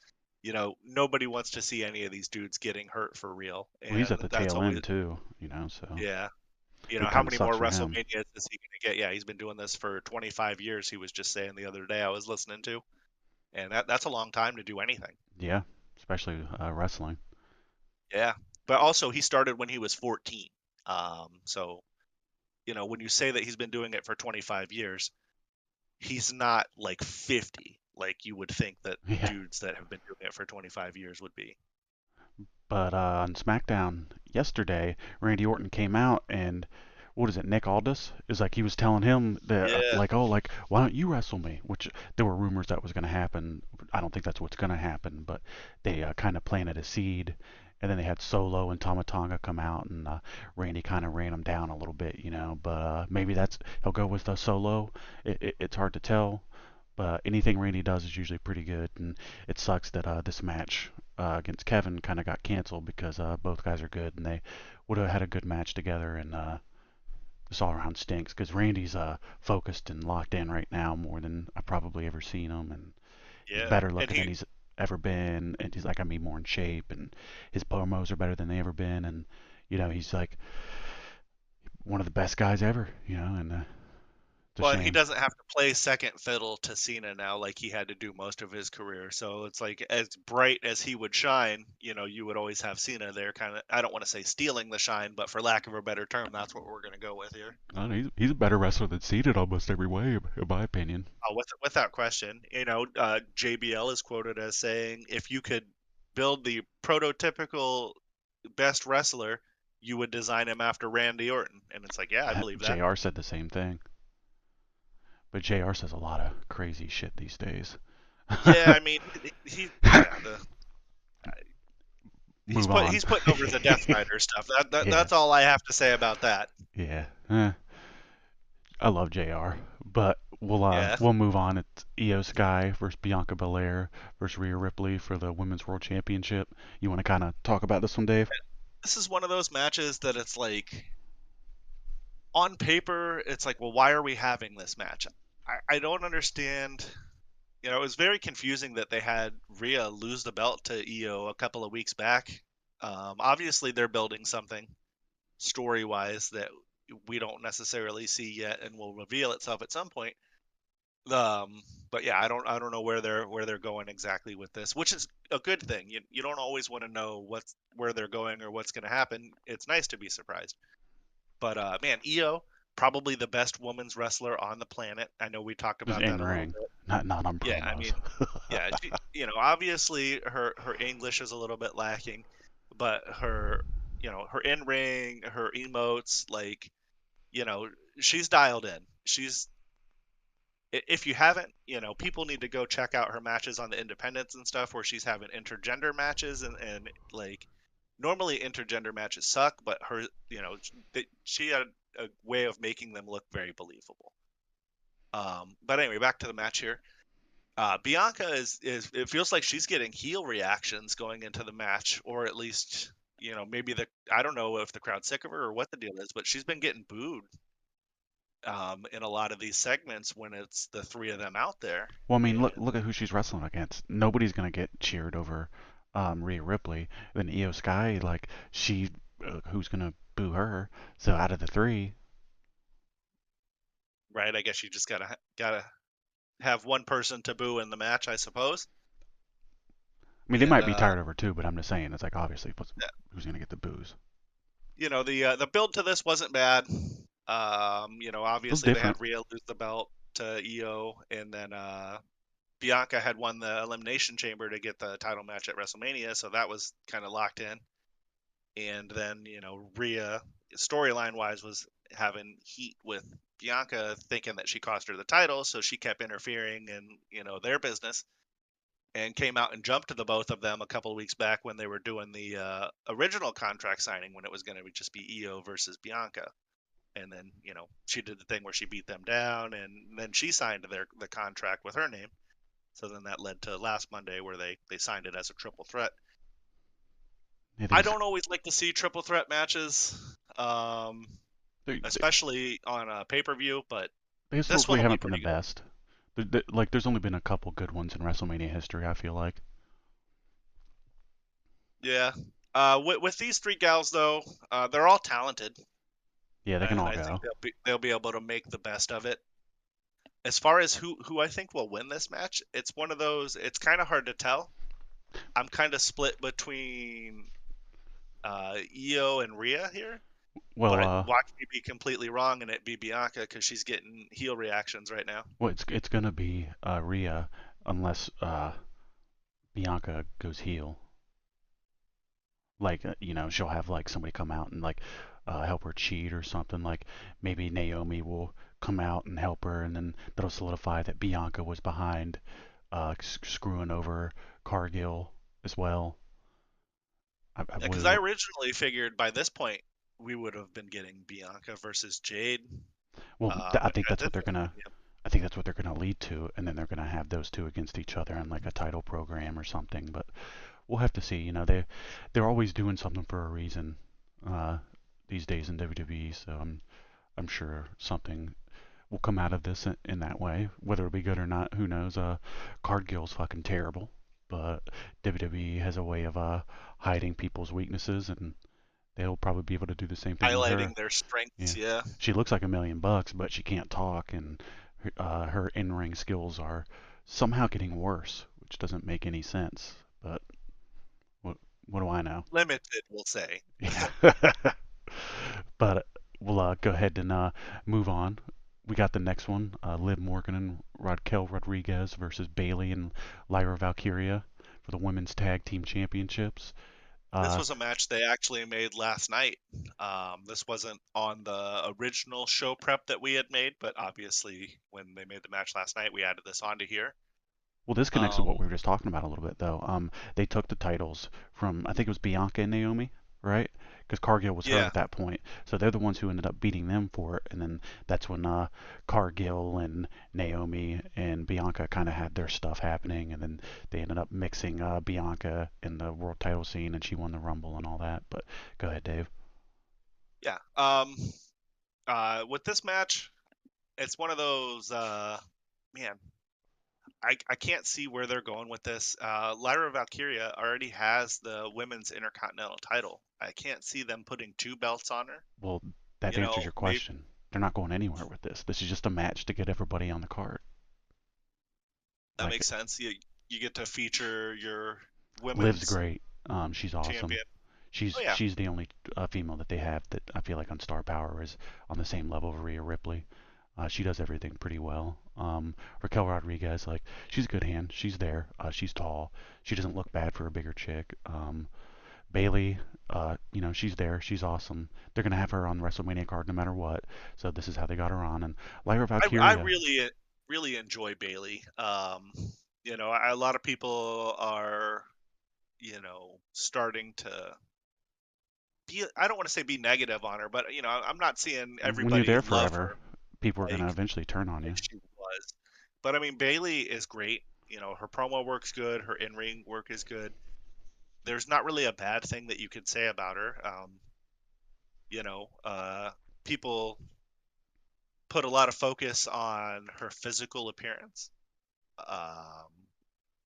Nobody wants to see any of these dudes getting hurt for real, well, he's and at the that's tail always, end too, so yeah. it How kind of many sucks more for him. WrestleManias is he going to get? Yeah, he's been doing this for 25 years. He was just saying the other day, I was listening to, and that's a long time to do anything. Yeah, especially wrestling. Yeah, but also he started when he was 14. So when you say that he's been doing it for 25 years, he's not like 50, like you would think that Yeah. dudes that have been doing it for 25 years would be. But on SmackDown yesterday, Randy Orton came out and what is it? Nick Aldis is like he was telling him that Yeah. like why don't you wrestle me? Which there were rumors that was going to happen. I don't think that's what's going to happen, but they kind of planted a seed. And then they had Solo and Tama Tonga come out, and Randy kind of ran him down a little bit, But maybe he'll go with Solo. It's hard to tell. But anything Randy does is usually pretty good, and it sucks that this match against Kevin kind of got canceled because both guys are good, and they would have had a good match together. And this all around stinks because Randy's focused and locked in right now more than I've probably ever seen him, and he's Yeah. better And looking than he's ever been, and he's like I mean more in shape, and his promos are better than they ever been, and he's like one of the best guys ever, and it's a well, and he shame. doesn't have to play second fiddle to Cena now like he had to do most of his career. So it's like as bright as he would shine, you would always have Cena there kind of, I don't want to say stealing the shine, but for lack of a better term, that's what we're going to go with here. I don't know, he's a better wrestler than Cena in almost every way, in my opinion. Without question, JBL is quoted as saying, if you could build the prototypical best wrestler, you would design him after Randy Orton. And it's like, yeah, I believe that. JR said the same thing. But JR says a lot of crazy shit these days. Yeah, I mean, yeah, Move on. he's putting over the Death Rider stuff. Yeah, That's all I have to say about that. yeah. I love JR. But Yeah. we'll move on. It's Io Sky versus Bianca Belair versus Rhea Ripley for the Women's World Championship. You want to kind of talk about this one, Dave? This is one of those matches that it's like, on paper, it's like, well, why are we having this match? I don't understand. It was very confusing that they had Rhea lose the belt to Io a couple of weeks back. Obviously, they're building something story-wise that we don't necessarily see yet, and will reveal itself at some point. But yeah, I don't know where they're going exactly with this, which is a good thing. You don't always want to know where they're going or what's going to happen. It's nice to be surprised. But man, Io, probably the best women's wrestler on the planet. I know we talked Just about that in a little ring, bit. not on Yeah, I promos. mean, yeah, obviously her English is a little bit lacking, but her her in ring, her emotes, like, she's dialed in. If you haven't, people need to go check out her matches on the independents and stuff where she's having intergender matches, and like, normally intergender matches suck, but her, she had a way of making them look very believable. But anyway, back to the match here. Bianca is it feels like she's getting heel reactions going into the match, or at least, maybe I don't know if the crowd's sick of her or what the deal is, but she's been getting booed in a lot of these segments when it's the three of them out there. Well, I mean, And look at who she's wrestling against. Nobody's gonna get cheered over Rhea Ripley. Then Io Sky, like who's gonna boo her? So out of the three, right, I guess you just gotta have one person to boo in the match, I suppose. I mean, they And might be tired of her too, but I'm just saying, it's like obviously who's gonna get the boos? the build to this wasn't bad. It was Obviously they different. had Rhea lose the belt to Io, and then Bianca had won the Elimination Chamber to get the title match at WrestleMania, so that was kind of locked in. And then, Rhea, storyline wise, was having heat with Bianca, thinking that she cost her the title, so she kept interfering in, their business, and came out and jumped to the both of them a couple of weeks back when they were doing the original contract signing, when it was going to just be Io versus Bianca. And then, she did the thing where she beat them down, and then she signed the contract with her name. So then that led to last Monday where they signed it as a triple threat. I think I it's don't always like to see triple threat matches, um, they especially on a pay per view, but this one historically will be haven't been the pretty good. best. Like, there's only been a couple good ones in WrestleMania history. I feel like. Yeah. With these three gals though, they're all talented, Yeah, they can and all I think go. they'll be able to make the best of it. As far as who I think will win this match, it's one of those. It's kind of hard to tell. I'm kind of split between Io and Rhea here, Well, but watch me be completely wrong and it be Bianca because she's getting heel reactions right now. it's gonna be Rhea unless Bianca goes heel. Like she'll have like somebody come out and like help her cheat or something. Like maybe Naomi will come out and help her, and then that'll solidify that Bianca was behind screwing over Cargill as well. I Because believe. I originally figured by this point we would have been getting Bianca versus Jade, Well, I but think at that's this what they're point, gonna. yep. I think that's what they're gonna lead to, and then they're gonna have those two against each other in like a title program or something. But we'll have to see. They're always doing something for a reason uh, these days in WWE. So I'm sure something will come out of this in that way. Whether it'll be good or not, who knows? Cargill's fucking terrible, but WWE has a way of hiding people's weaknesses, and they'll probably be able to do the same thing with her. Highlighting their strengths. Yeah, Yeah, she looks like $1 million, but she can't talk, and her in-ring skills are somehow getting worse, which doesn't make any sense. But what what do I know? limited, we'll say. But we'll go ahead and move on. We got the next one: Liv Morgan and Raquel Rodriguez versus Bailey and Lyra Valkyria for the women's tag team championships. This Uh, was a match they actually made last night. This wasn't on the original show prep that we had made, but obviously when they made the match last night, we added this onto here. well, this connects to Um, what we were just talking about a little bit, though. They took the titles from, I think it was Bianca and Naomi, right? Because Cargill was hurt yeah, at that point, so they're the ones who ended up beating them for it. And then that's when Cargill and Naomi and Bianca kind of had their stuff happening, and then they ended up mixing Bianca in the world title scene, and she won the Rumble and all that. But go ahead, Dave. yeah. With this match, it's one of those. Man, I can't see where they're going with this. Lyra Valkyria already has the women's intercontinental title. I can't see them putting two belts on her. Well, that answers your Maybe question. They're not going anywhere with this. This is just a match to get everybody on the card. that Like makes sense. You get to feature your Liv's women's great. She's awesome. champion. Oh She's yeah, she's the only female that they have that I feel like on Star Power is on the same level of Rhea Ripley. She does everything pretty well. Raquel Rodriguez, like she's a good hand. She's there. She's tall. She doesn't look bad for a bigger chick. Bailey, she's there. She's awesome. They're gonna have her on the WrestleMania card no matter what. So this is how they got her on. And Lyra I Valkyria, really enjoy Bailey. A lot of people are, starting to be, I don't want to say be negative on her, but I'm not seeing when you're everybody there love forever, her people are gonna like eventually turn on like you. she was. But I mean, Bailey is great. Her promo work's good. Her in-ring work is good. There's not really a bad thing that you could say about her. You know, uh, People put a lot of focus on her physical appearance. Um,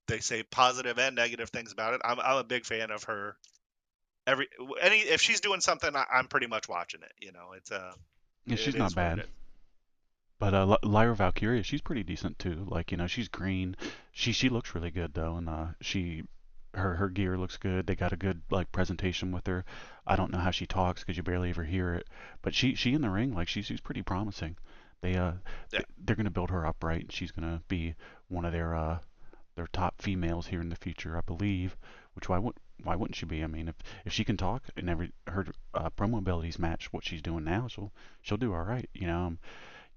they say positive and negative things about it. I'm a big fan of her. If she's doing something, I'm pretty much watching it. Yeah, It she's not is what it bad. is. But Lyra Valkyria, she's pretty decent too. Like, she's green. She looks really good though, and her gear looks good. They got a good like presentation with her. I don't know how she talks because you barely ever hear it, but she in the ring like she's pretty promising. They Yeah, they're gonna build her up right, and she's gonna be one of their top females here in the future, I believe. Which why wouldn't she be? I mean, if she can talk and every her promo abilities match what she's doing now, she'll do all right.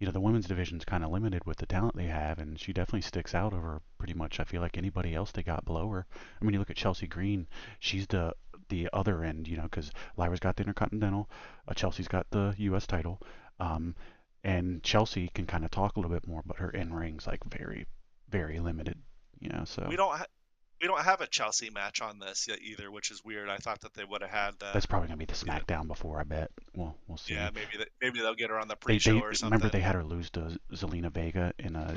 The women's division's kind of limited with the talent they have, and she definitely sticks out over pretty much. I feel like anybody else they got below her. I mean, you look at Chelsea Green; she's the other end, because Lyra's got the Intercontinental, Chelsea's got the U.S. title, um, and Chelsea can kind of talk a little bit more, but her in ring's like very, very limited. So we don't ha- we don't have a Chelsea match on this yet either, which is weird. I thought that they would have had that's probably gonna be the you know, SmackDown before, I bet. We'll yeah, see. maybe they'll get her on the pre-show They or remember something. they had her lose to Zelina Vega in a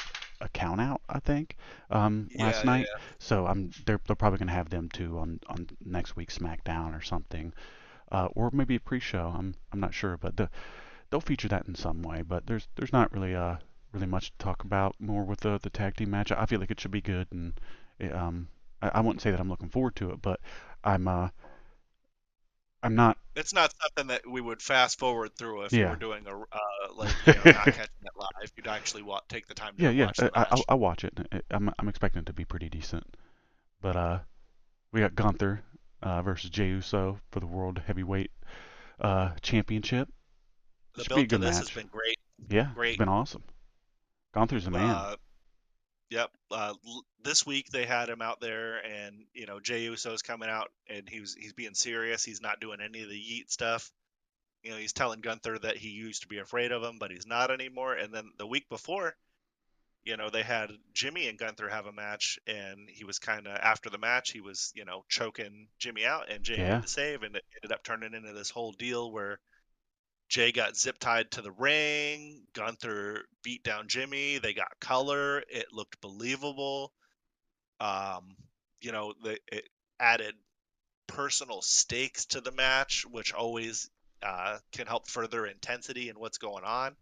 count out, I think, last Yeah, night. yeah. So they're probably gonna have them too on next week's SmackDown or something, or maybe a pre-show. I'm not sure, but they'll feature that in some way. But there's not really much to talk about more with the tag team match. I feel like it should be good, and I wouldn't say that I'm looking forward to it, but I'm uh I'm not. It's not something that we would fast forward through if you Yeah. were doing not catching it live. You'd actually take the time Yeah, to yeah. watch the match. I'll watch it. I'm expecting it to be pretty decent. But we got Gunther versus Jey Uso for the World Heavyweight Championship. The Should be a build to good this has match. been great, Yeah, it's great. been awesome. Gunther's the man. Uh, Yep. This week they had him out there, and Jey Uso's coming out, and he's being serious. He's not doing any of the yeet stuff. He's telling Gunther that he used to be afraid of him, but he's not anymore. And then the week before, they had Jimmy and Gunther have a match, and he was kind of after the match, he was choking Jimmy out, and Jay made Yeah, the save, and it ended up turning into this whole deal where Jay got zip tied to the ring. Gunther beat down Jimmy. They got color. It looked believable. Um, it added personal stakes to the match, which always can help further intensity in what's going on.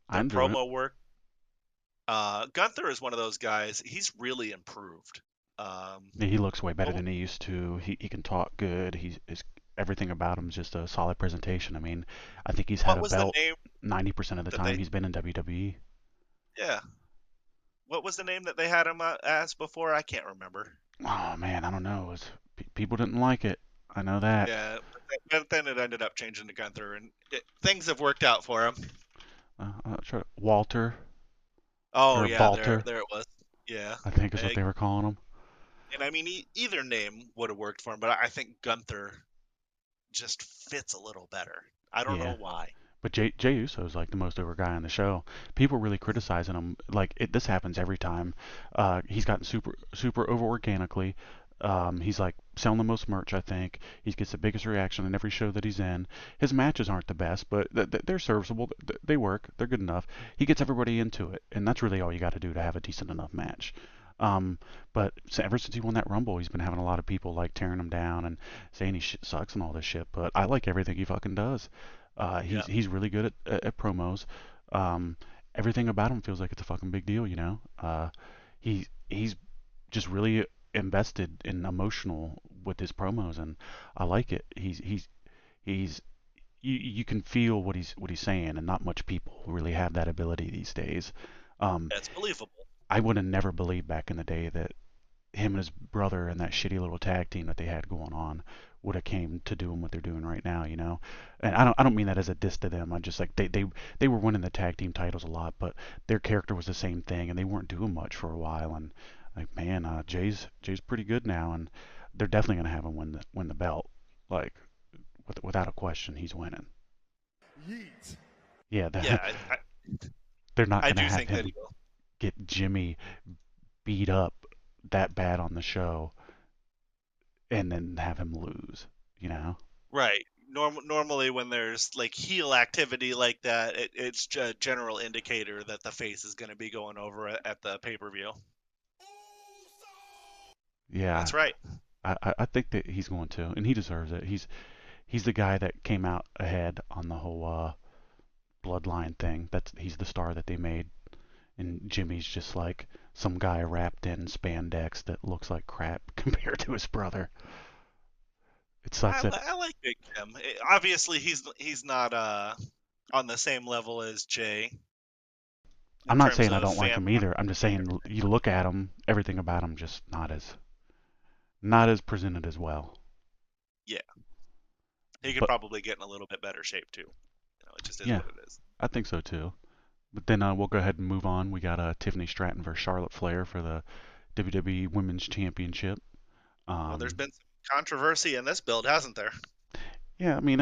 I Their enjoy it. promo work. Gunther is one of those guys. He's really improved. Um, Yeah, he looks way better what than he used to. He can talk good. Everything about him is just a solid presentation. I mean, I think he's had what a was the belt name 90% of the that time they? he's been in WWE. Yeah, what was the name that they had him as before? I can't remember. Oh man, I don't know. People didn't like it. I know that. Yeah, but then it ended up changing to Gunther, and things have worked out for him. Walter Oh or yeah, Balter, there it was. Yeah, I think is what and, they were calling him. and I mean either name would have worked for him, but I think Gunther just fits a little better. I don't know Yeah. why. But Jey Uso's like the most over guy on the show. People really criticizing him. Like this happens every time. He's gotten super over organically. He's like selling the most merch. I think he gets the biggest reaction in every show that he's in. His matches aren't the best, but they're serviceable. They work. They're good enough. He gets everybody into it, and that's really all you got to do to have a decent enough match. Um, but ever since he won that Rumble, he's been having a lot of people like tearing him down and saying he sucks and all this shit. But I like everything he fucking does. Yeah, He's really good at promos. Um, Everything about him feels like it's a fucking big deal. He's just really invested and emotional with his promos, and I like it. He's you can feel what he's saying, and not much people really have that ability these days. Um, that's believable. I would have never believed back in the day that him and his brother and that shitty little tag team that they had going on would have came to doing what they're doing right now, you know. And I don't mean that as a diss to them. I just like they were winning the tag team titles a lot, but their character was the same thing, and they weren't doing much for a while. And like, man, Jay's pretty good now, and they're definitely gonna have him win the belt. Like, without a question, he's winning. Yeet. Yeah, Yeah, they're not I gonna do have think that him he will. get Jimmy beat up that bad on the show and then have him lose, you know? Right. Normally, when there's like heel activity like that, it's a general indicator that the face is going to be going over at the pay-per-view. Yeah, That's right. I think that he's going to, and he deserves it. He's the guy that came out ahead on the whole bloodline thing. He's the star that they made, and Jimmy's just like some guy wrapped in spandex that looks like crap compared to his brother. It sucks that I like Big Jim. Obviously, he's not on the same level as Jay I'm in not terms saying I of don't like fan. him either. I'm just saying you look at him, everything about him just not as presented as well. Yeah, he could But probably get in a little bit better shape too. It just is yeah, what it is. I think so too. But then we'll go ahead and move on. We got Tiffany Stratton versus Charlotte Flair for the WWE Women's Championship. Well, there's Um, been some controversy in this build, hasn't there? yeah, I mean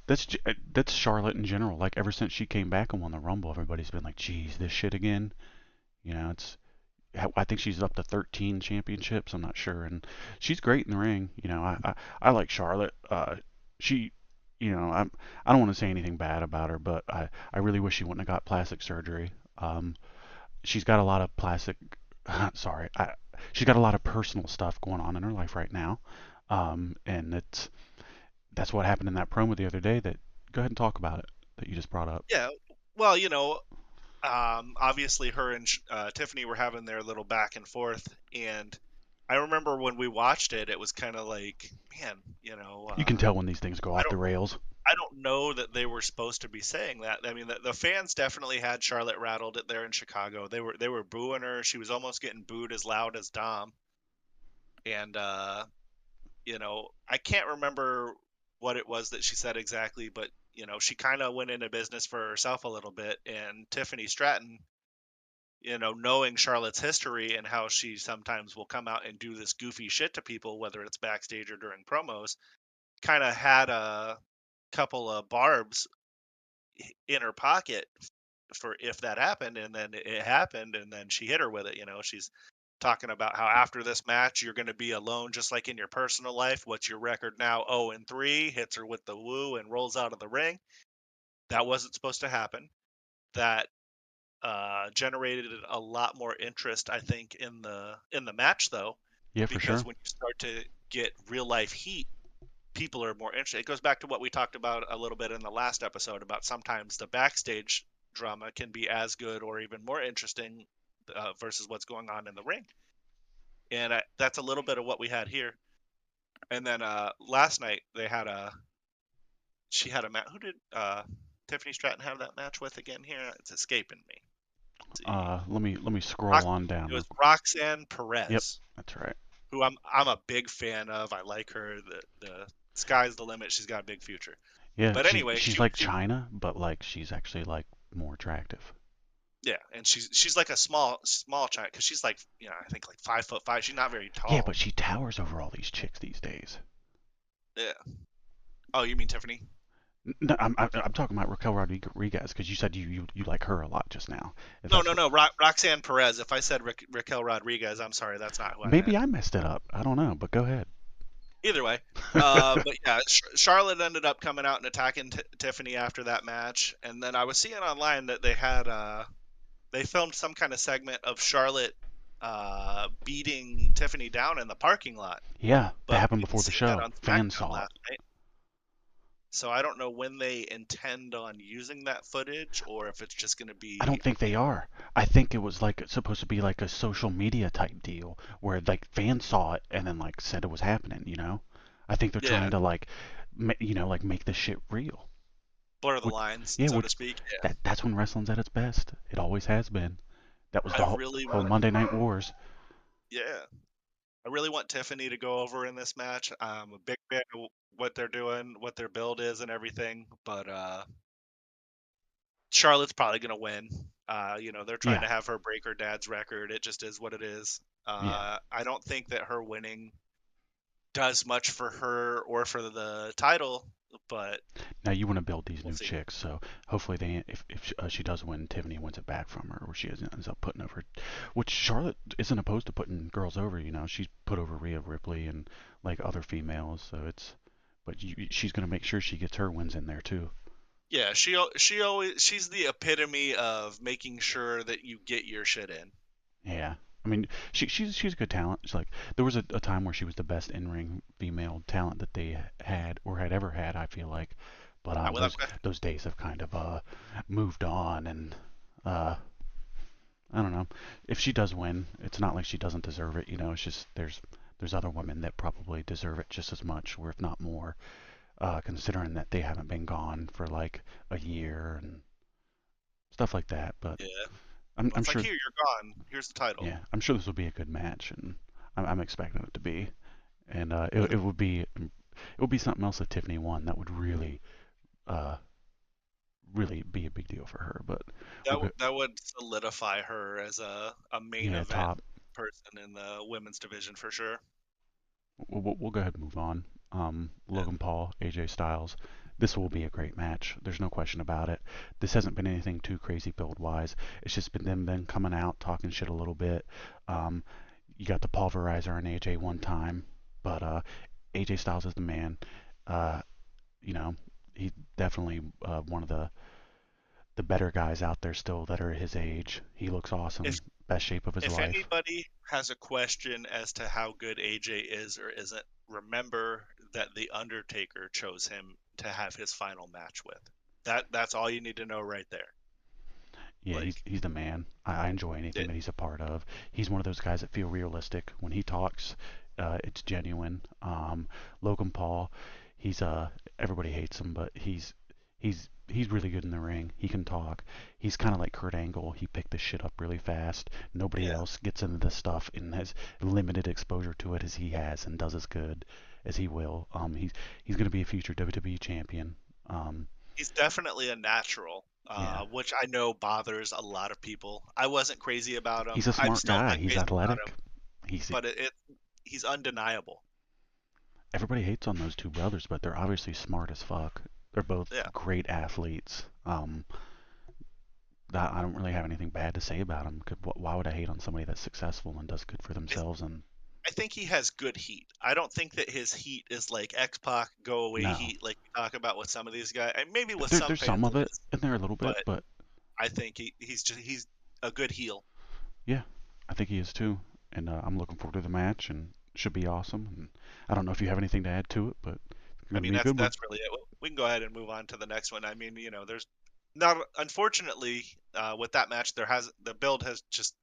that's Charlotte in general. Like ever since she came back and won the Rumble, everybody's been like, "Geez, this shit again." You know, I think she's up to 13 championships. I'm not sure, and she's great in the ring. You know, I like Charlotte. She, you know, I don't want to say anything bad about her, but I really wish she wouldn't have got plastic surgery. She's got a lot of plastic. Sorry, she's got a lot of personal stuff going on in her life right now, and that's what happened in that promo the other day. That Go ahead and talk about it that you just brought up. Yeah. Well, obviously her and Tiffany were having their little back and forth, and I remember when we watched it, it was kind of like, man, You can tell when these things go I off the don't, rails. I don't know that they were supposed to be saying that. I mean, the fans definitely had Charlotte rattled it there in Chicago. They were booing her. She was almost getting booed as loud as Dom, and I can't remember what it was that she said exactly, but she kind of went into business for herself a little bit, and Tiffany Stratton, knowing Charlotte's history and how she sometimes will come out and do this goofy shit to people, whether it's backstage or during promos, kind of had a couple of barbs in her pocket for if that happened, and then it happened, and then she hit her with it. She's talking about how after this match you're going to be alone, just like in your personal life. What's your record now? 0-3. Hits her with the woo and rolls out of the ring. That wasn't supposed to happen. That generated a lot more interest, I think, in the match, though, Yeah, for because sure. when you start to get real life heat, people are more interested. It goes back to what we talked about a little bit in the last episode about sometimes the backstage drama can be as good or even more interesting versus what's going on in the ring, and that's a little bit of what we had here. And then last night she had a match. Who did Tiffany Stratton have that match with again? Here, it's escaping me. Let's see. Let me scroll Rox- on it down. was Roxanne Yep, Perez, that's right. who I'm a big fan of. I like her. The sky's the limit. She's got a big future. Yeah, But she's anyway, she's like China, but like she's actually like more attractive. yeah, and she's like a small child because she's like I think like 5'5". She's not very Yeah, but tall. she towers over all these chicks these days. Yeah. Oh, you mean Tiffany? No, I'm talking about Raquel Rodriguez because you said you like her a lot just now. If No, that's no, what, no. Roxanne Perez. If I said Raquel Rodriguez, I'm sorry. That's not who I maybe meant. I messed it up. I don't know, but go ahead. Either way. But yeah, Charlotte ended up coming out and attacking Tiffany after that match, and then I was seeing online that they filmed some kind of segment of Charlotte beating Tiffany down in the parking lot, Yeah, that but we happened didn't before the see that show. on Fans SmackDown saw it. last night. So I don't know when they intend on using that footage, or if it's just going to I be. don't think they are. I think it was like supposed to be like a social media type deal where like fans saw it and then like said it was happening. I think they're trying Yeah, to like, like make this shit real. blur the Which, lines, yeah, so to which speak. Yeah, that's when wrestling's at its best. It always has been. That was I the really whole want. Monday Night Wars. Yeah, I really want Tiffany to go over in this match. I'm a big fan of what they're doing, what their build is, and everything. But Charlotte's probably gonna win. They're trying Yeah, to have her break her dad's record. It just is what it is. yeah. I don't think that her winning does much for her or for the title, but Now you want to build these we'll new see. chicks, so hopefully if she does win, Tiffany wins it back from her, or she ends up putting over, which Charlotte isn't opposed to putting girls over. She's put over Rhea Ripley and like other females, so but she's gonna make sure she gets her wins in there too. Yeah, she's the epitome of making sure that you get your shit in. Yeah. I mean, she's a good talent. It's like there was a time where she was the best in-ring female talent that they had or had ever had. I feel like, but Without question. those days have kind of moved on, and uh, I don't know. If she does win, it's not like she doesn't deserve it. It's just there's other women that probably deserve it just as much, or if not more, considering that they haven't been gone for like a year and stuff like that. But Yeah. I'm It's like, sure. here, you're gone. Here's the title. Yeah, I'm sure this will be a good match, and I'm expecting it to be. And it would be something else if Tiffany won. That would uh, really be a big deal for her. But we'll go, That would solidify her as a main yeah, event top. person in the women's division for sure. We'll go ahead and move on. Yeah. Logan Paul, AJ Styles. This will be a great match. There's no question about it. This hasn't been anything too crazy build wise. It's just been them then coming out talking shit a little bit. Um, you got the pulverizer on AJ one time, but AJ Styles is the man. Uh, you know, he's definitely one of the better guys out there still that are his age. He looks If awesome, best shape of his if life. anybody has a question as to how good AJ is or isn't, remember that the Undertaker chose him to have his final match with. That's all you need to know right there. Yeah, he's Like he's the man. I enjoy anything it, that he's a part of. He's one of those guys that feel realistic when he talks. It's genuine. Logan Paul, he's everybody hates him, but he's really good in the ring. He can talk. He's kind of like Kurt Angle. He picked this shit up really fast. Nobody yeah, else gets into this stuff and has limited exposure to it as he has and does as good as he will. He's going to be a future WWE champion. Um, he's definitely a natural, yeah, which I know bothers a lot of people. I wasn't crazy about he's him. a I'm smart still guy. not He's crazy about athletic. him, He's but he's undeniable. Everybody hates on those two brothers, but they're obviously smart as fuck. They're both Yeah. great athletes. I don't really have anything bad to say about them. Why would I hate on somebody that's successful and does good for I, themselves? And I think he has good heat. I don't think that his heat is like X-Pac go away no, heat like we talk about with some of these guys. And maybe with some there's some fans of it it is, in there a little bit, but but I think he's a good heel. yeah, I think he is too. And I'm looking forward to the match, and it should be awesome. And I don't know if you have anything to add to it, but it's I gonna mean, be a good one. that's really it. We can go ahead and move on to the next one. I mean, there's not unfortunately with that match the build has just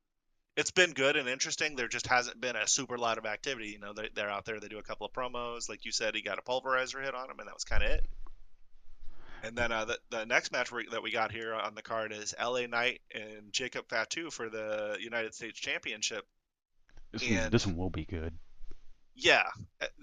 it's been good and interesting. There just hasn't been a super lot of activity. They're out there. They do a couple of promos, like you said. He got a pulverizer hit on him, and that was kind of it. And then the next match that we got here on the card is LA Knight and Jacob Fatu for the United States Championship. This And one will be good. yeah,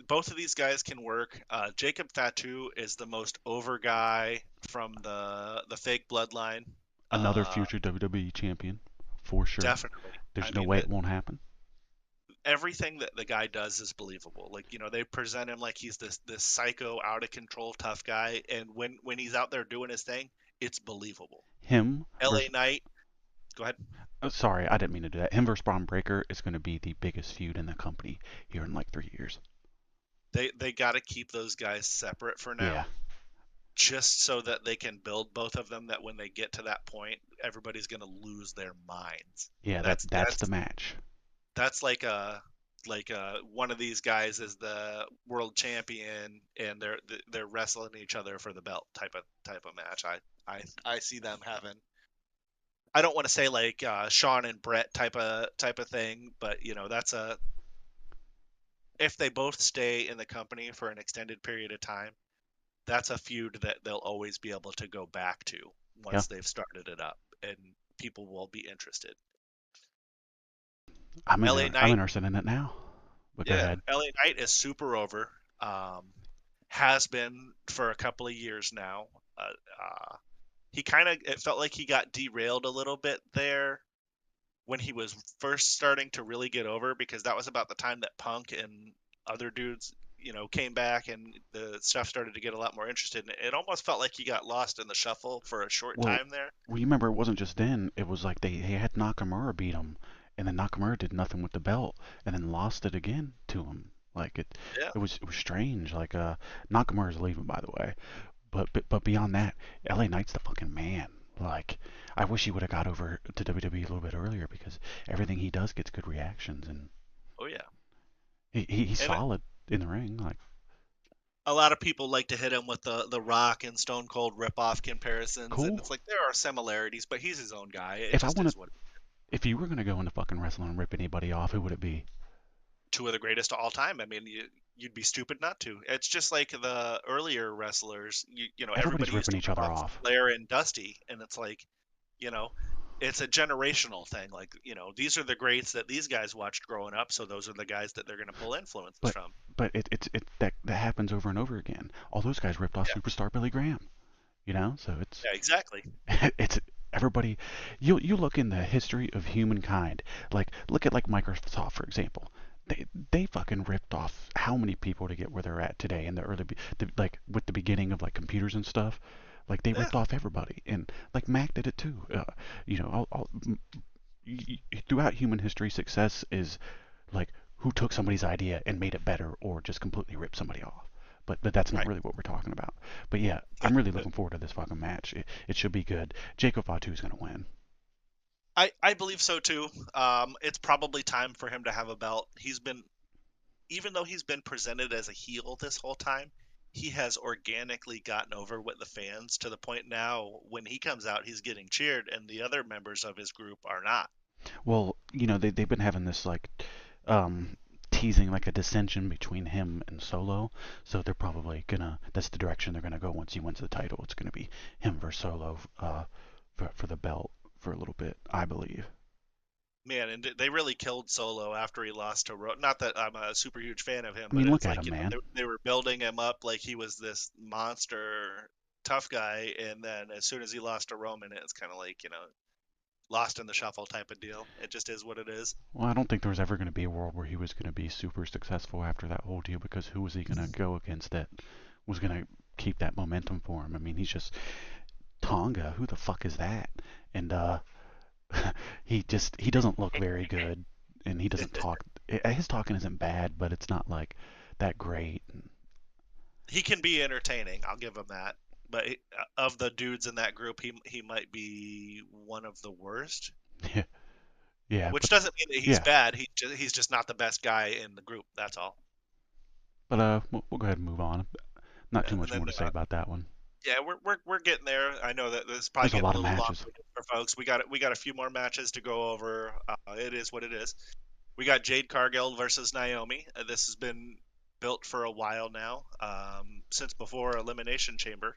both of these guys can work. Jacob Fatu is the most over guy from the fake bloodline. Another Uh, future WWE champion, for sure. Definitely. I There's no mean way that it won't happen. everything that the guy does is believable. Like they present him like he's this psycho, out of control, tough guy, and when he's out there doing his thing, it's believable. Him L.A. versus Knight, go ahead. Sorry, I didn't mean to do that. Him versus Braun Breaker is going to be the biggest feud in the company here in like 3 years. They got to keep those guys separate for Yeah, now, just so that they can build both of them. That when they get to that point, everybody's gonna lose their minds. yeah, That's that's the that's match. that's like one of these guys is the world champion and they're wrestling each other for the belt type of match. I see them having. I don't want to say like Sean and Brett type of thing, but that's a if they both stay in the company for an extended period of time, that's a feud that they'll always be able to go back to Yeah, once they've started it up, and people will be interested. I'm LA in. I'm Knight, interested in it now. But go Yeah, ahead. LA Knight is super over. Has been for a couple of years now. He kind of, it felt like he got derailed a little bit there when he was first starting to really get over, because that was about the time that Punk and other dudes, came back and the stuff started to get a lot more interested. And it almost felt like he got lost in the shuffle for a short Well, time there. well, you remember it wasn't just then. It was like they had Nakamura beat him, and then Nakamura did nothing with the belt, and then lost it again to him. Like Yeah. it was strange. Like Nakamura's leaving, by the way. But beyond that, LA Knight's the fucking man. Like I wish he would have got over to WWE a little bit earlier because everything he does gets good reactions, and Oh yeah. he's And solid in the ring. Like a lot of people like to hit him with the Rock and Stone Cold rip-off comparisons, and cool. it's like there are similarities, but he's his own guy. It If I just want to, is what. if you were gonna go into fucking wrestling and rip anybody off, who would it be? Two of the greatest of all time. I mean, you'd be stupid not to. It's just like the earlier wrestlers. Everybody's Everybody used ripping to each rip other off off. Flair and Dusty, and it's like, you know, it's a generational thing. Like, these are the greats that these guys watched growing up, so those are the guys that they're going to pull influences But from. it that happens over and over again. All those guys ripped off Yeah, superstar Billy Graham. So it's yeah, exactly. it's everybody. You look in the history of humankind. Like look at like Microsoft for example. They fucking ripped off how many people to get where they're at today in the like with the beginning of like computers and stuff. Like they Yeah, ripped off everybody, and like Mac did it too. Throughout human history, success is like who took somebody's idea and made it better, or just completely ripped somebody off. But that's not right. really what we're talking about. But yeah, I'm really looking forward to this fucking match. It should be good. Jacob Fatu's gonna win. I believe so too. It's probably time for him to have a belt. Even though he's been presented as a heel this whole time, he has organically gotten over with the fans to the point now when he comes out, he's getting cheered, and the other members of his group are not. Well, they've been having this like um teasing like a dissension between him and Solo, so they're probably gonna that's the direction they're gonna go once he wins the title. It's gonna be him versus Solo for the belt for a little bit, I believe. Man, and they really killed Solo after he lost to Not that I'm a super huge fan of him, I but mean, look it's at like, him, man. they were building him up like he was this monster tough guy, and then as soon as he lost to Roman, it's kind of like, lost in the shuffle type of deal. It just is what it is. Well, I don't think there was ever going to be a world where he was going to be super successful after that whole deal because who was he going to go against that was going to keep that momentum for him? I mean, he's just Tonga. Who the fuck is that? And he doesn't look very good, and he doesn't talk. His talking isn't bad, but it's not like that great. He can be entertaining. I'll give him that. But of the dudes in that group, he might be one of the worst. Yeah, yeah, Which but doesn't mean that he's yeah, bad. He's just not the best guy in the group. That's all. but we'll go ahead and move on. Not too And much then more to say about that one. yeah, we're getting there. I know that this is probably There's a getting a lot of little long matches. for folks. We got a few more matches to go over. It is what it is. We got Jade Cargill versus Naomi. This has been built for a while now, since before Elimination Chamber,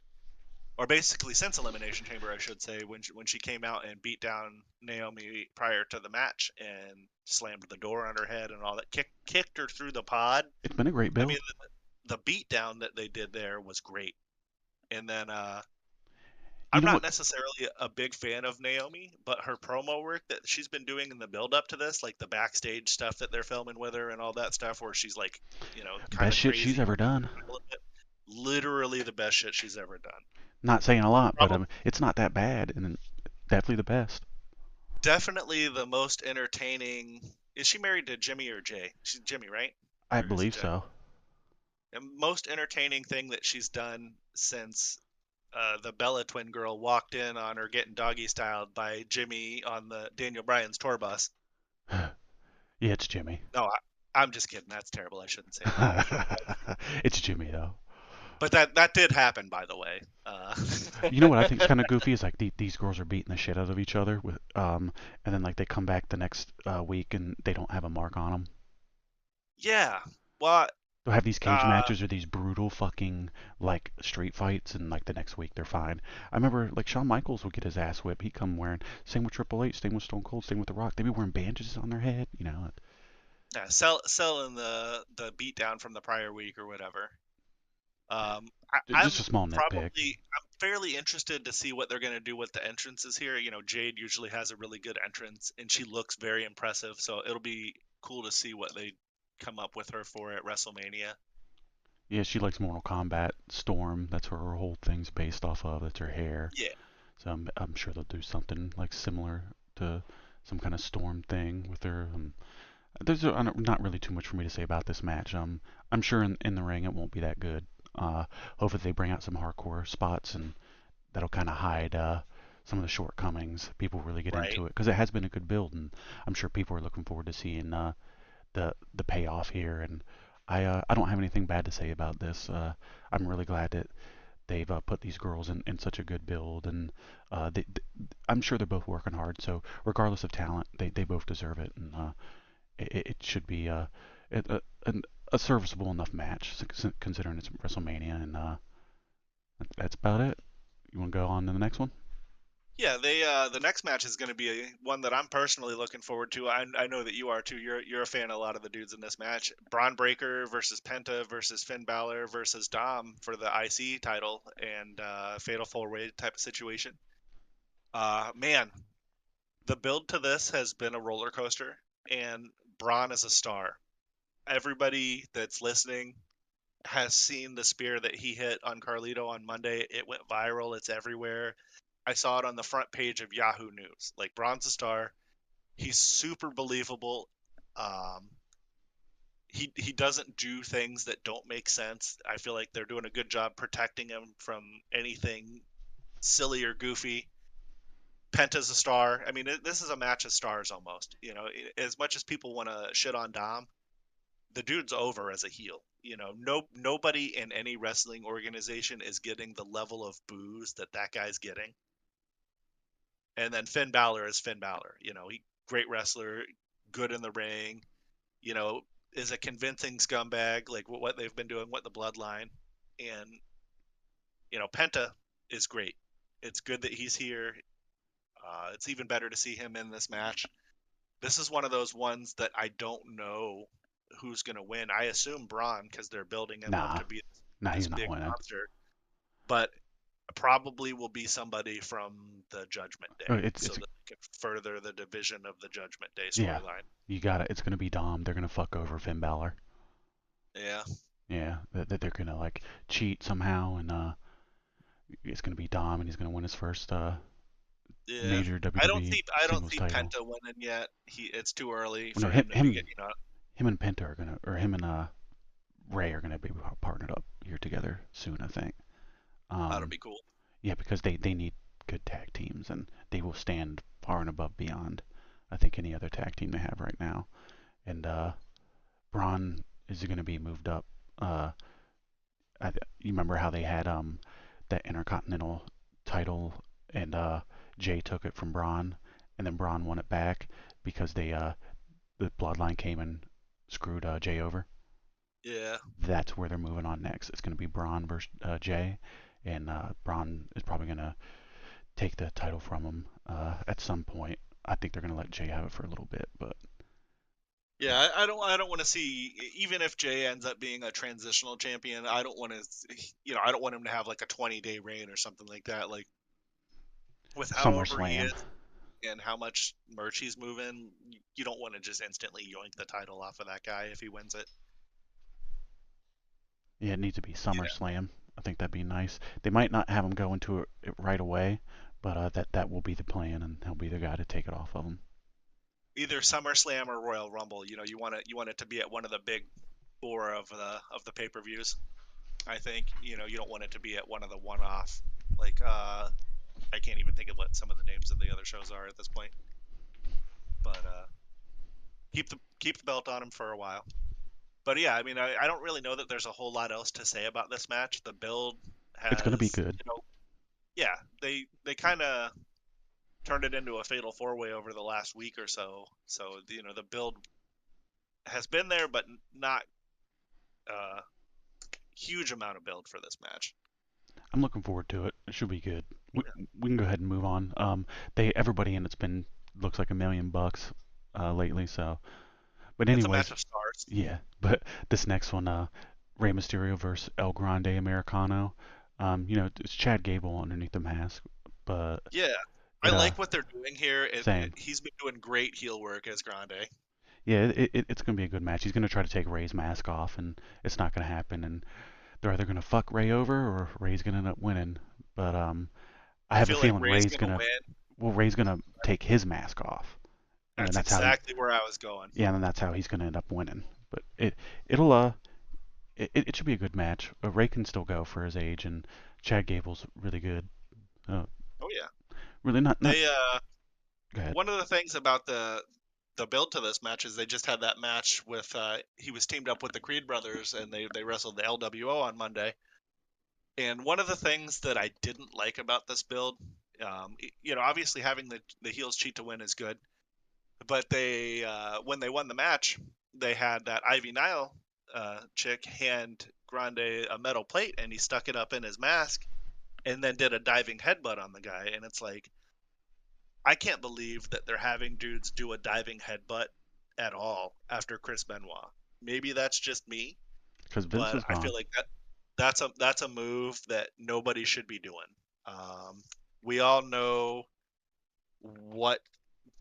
or basically since Elimination Chamber, I should say, when she came out and beat down Naomi prior to the match and slammed the door on her head and all that, kicked her through the pod. It's been a great I mean, build. the beat down that they did there was great. And then You I'm know not what? necessarily a big fan of Naomi, but her promo work that she's been doing in the build up to this, like the backstage stuff that they're filming with her and all that stuff, where she's like, kind Best of shit she's crazy, ever done. literally the best shit she's ever done. Not saying a lot, but Probably, it's not that bad, and definitely the best. definitely the most entertaining. Is she married to Jimmy or Jay? She's Jimmy, right? I Or is it believe Jay? so. The most entertaining thing that she's done since the Bella twin girl walked in on her getting doggy styled by Jimmy on the Daniel Bryan's tour bus. Yeah, it's Jimmy. No, I'm just kidding. That's terrible. I shouldn't say that. It's Jimmy though. But that did happen, by the way. You know what I think is kind of goofy is like these girls are beating the shit out of each other with and then like they come back the next week and they don't have a mark on them. Yeah. Well, They'll have these cage uh, matches or these brutal fucking like street fights, and like the next week they're fine. I remember like Shawn Michaels would get his ass whipped. He'd come wearing same with Triple H, same with Stone Cold, same with The Rock. They'd be wearing bandages on their head. Yeah, selling the beat down from the prior week or whatever. Just a small nitpick. I'm fairly interested to see what they're going to do with the entrances here. Jade usually has a really good entrance, and she looks very impressive. So it'll be cool to see what they come up with her for at WrestleMania. Yeah, she likes Mortal Kombat. Storm, that's where her whole thing's based off of. That's her hair. Yeah, So I'm sure they'll do something like similar to some kind of Storm thing with her. There's not really too much for me to say about this match. I'm sure in the ring it won't be that good. Hopefully they bring out some hardcore spots and that'll kind of hide some of the shortcomings. People really get right. into it because it has been a good build, and I'm sure people are looking forward to seeing the payoff here. And I don't have anything bad to say about this. I'm really glad that they've put these girls in such a good build, and I'm sure they're both working hard. So regardless of talent, they both deserve it, and it should be a, a, a serviceable enough match considering it's WrestleMania, and that's about it. You want to go on to the next one? Yeah, the next match is going to be one that I'm personally looking forward to. I know that you are too. You're a fan of a lot of the dudes in this match. Braun Breaker versus Penta versus Finn Balor versus Dom for the IC title and Fatal 4-Way type of situation. Man, the build to this has been a roller coaster, and Braun is a star. Everybody that's listening has seen the spear that he hit on Carlito on Monday. It went viral. It's everywhere. I saw it on the front page of Yahoo News. Like, Braun's a star. He's super believable. Um, he doesn't do things that don't make sense. I feel like they're doing a good job protecting him from anything silly or goofy. Penta's a star. I mean, this is a match of stars almost. As much as people want to shit on Dom, the dude's over as a heel. Nobody in any wrestling organization is getting the level of booze that guy's getting. And then Finn Balor is Finn Balor. He great wrestler, good in the ring. You know, is a convincing scumbag like what they've been doing with the Bloodline, and Penta is great. It's good that he's here. It's even better to see him in this match. This is one of those ones that I don't know who's going to win. I assume Braun because they're building him up Nah, to be nah, this he's not big winning. monster, but probably will be somebody from the Judgment Day, It's so that they can further the division of the Judgment Day yeah, storyline. you got it. It's gonna be Dom. They're gonna fuck over Finn Balor. Yeah, Yeah, that they're gonna like cheat somehow, and it's gonna be Dom, and he's gonna win his first yeah. major I don't WWE see I don't singles see title. Penta winning yet. It's too early Well, no, for him to be getting him and Penta are gonna, or him and Ray are gonna be partnered up here together soon, I think. That'll Um, be cool. yeah, because they need good tag teams, and they will stand far and above beyond, I think, any other tag team they have right now. And Braun is gonna be moved up. Uh, you remember how they had that Intercontinental title, and Jay took it from Braun, and then Braun won it back because the Bloodline came and screwed Jay over. Yeah. That's where they're moving on next. It's going to be Braun versus Jay, and Braun is probably going to take the title from him at some point. I think they're going to let Jay have it for a little bit, but Yeah, I don't want to see, even if Jay ends up being a transitional champion, I don't want to I don't want him to have like a 20-day reign or something like that. Like, with however he SummerSlam. is and how much merch he's moving, you don't want to just instantly yoink the title off of that guy if he wins it. Yeah, it needs to be Yeah. SummerSlam. I think that'd be nice. They might not have him go into it right away, but that will be the plan, and he'll be the guy to take it off of him. Either SummerSlam or Royal Rumble. You want it to be at one of the big four of the pay-per-views. I think you don't want it to be at one of the one-off. Like, I can't even think of what some of the names of the other shows are at this point. But keep the belt on him for a while. But yeah, I mean, I don't really know that there's a whole lot else to say about this match. The build It's going to be has, good. yeah, they kind of turned it into a fatal 4-way over the last week or so. So the build has been there, but not a huge amount of build for this match. I'm looking forward to it. It should be good. We, Yeah. we can go ahead and move on. Everybody in it's been looks like $1 million lately, so But It's a match anyways, of stars. yeah. But this next one, Rey Mysterio versus El Grande Americano. It's Chad Gable underneath the mask, but Yeah, I it like what they're doing here. same. He's been doing great heel work as Grande. Yeah, it's gonna be a good match. He's gonna try to take Ray's mask off, and it's not gonna happen. And they're either gonna fuck Ray over, or Ray's gonna end up winning. But I I have a feel like feeling Ray's gonna win. Ray's gonna take his mask off, and then That's that's how he, exactly where I was going. yeah, and then that's how he's gonna end up winning. But it should be a good match. Ray can still go for his age, and Chad Gable's really good. Uh, Oh yeah. really not. They Go ahead. One of the things about the build to this match is they just had that match with he was teamed up with the Creed brothers and they wrestled the LWO on Monday. And one of the things that I didn't like about this build, obviously having the heels cheat to win is good, but they when they won the match, they had that Ivy Nile chick hand Grande a metal plate and he stuck it up in his mask and then did a diving headbutt on the guy. And it's like, I can't believe that they're having dudes do a diving headbutt at all after Chris Benoit. Maybe that's just me, Because Vince but is I feel gone. like that's a move that nobody should be doing. Um, we all know what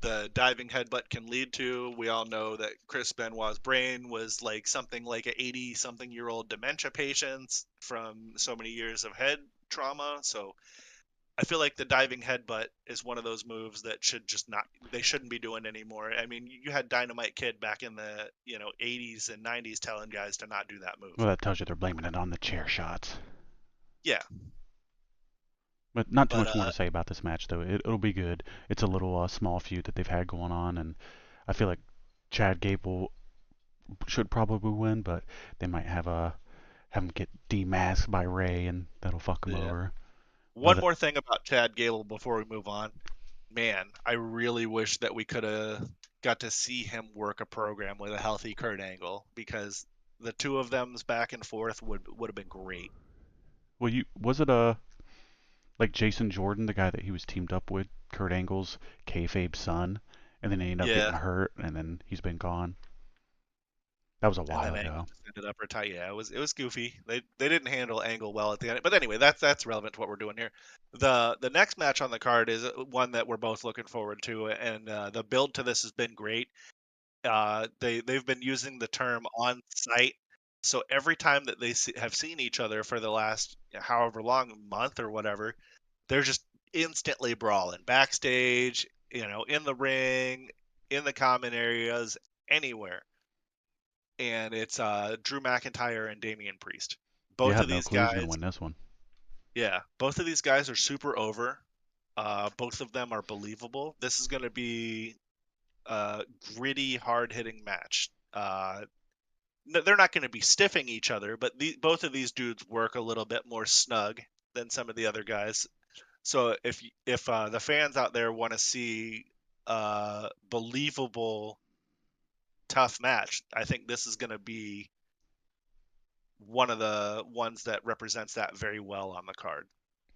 the diving headbutt can lead to. We all know that Chris Benoit's brain was like something like a 80-something-year-old dementia patient from so many years of head trauma. So I feel like the diving headbutt is one of those moves that they shouldn't be doing anymore. I mean, you had Dynamite Kid back in the 80s and 90s telling guys to not do that move. Well, that tells you they're blaming it on the chair shots. Yeah, But not too but much more to say about this match, though. It'll be good. It's a little small feud that they've had going on, and I feel like Chad Gable should probably win, but they might have him get demasked by Ray, and that'll fuck him yeah. over. One But more thing about Chad Gable before we move on. Man, I really wish that we could have got to see him work a program with a healthy Kurt Angle because the two of them's back and forth would have been great. well, you was it like Jason Jordan, the guy that he was teamed up with, Kurt Angle's kayfabe son, and then he ended up Yeah, getting hurt, and then he's been gone. That was a and while then Angle ago. just ended up retired. Yeah, it was goofy. They didn't handle Angle well at the end. But anyway, that's relevant to what we're doing here. The next match on the card is one that we're both looking forward to, and the build to this has been great. They've been using the term on site. So every time that have seen each other for the last however long month or whatever, they're just instantly brawling backstage, in the ring, in the common areas, anywhere. And it's Drew McIntyre and Damian Priest. You Both have of no these clue who's gonna guys, win this one. yeah, both of these guys are super over. Both of them are believable. This is going to be a gritty, hard-hitting match. They're not going to be stiffing each other, but both of these dudes work a little bit more snug than some of the other guys. So if the fans out there want to see a believable, tough match, I think this is going to be one of the ones that represents that very well on the card.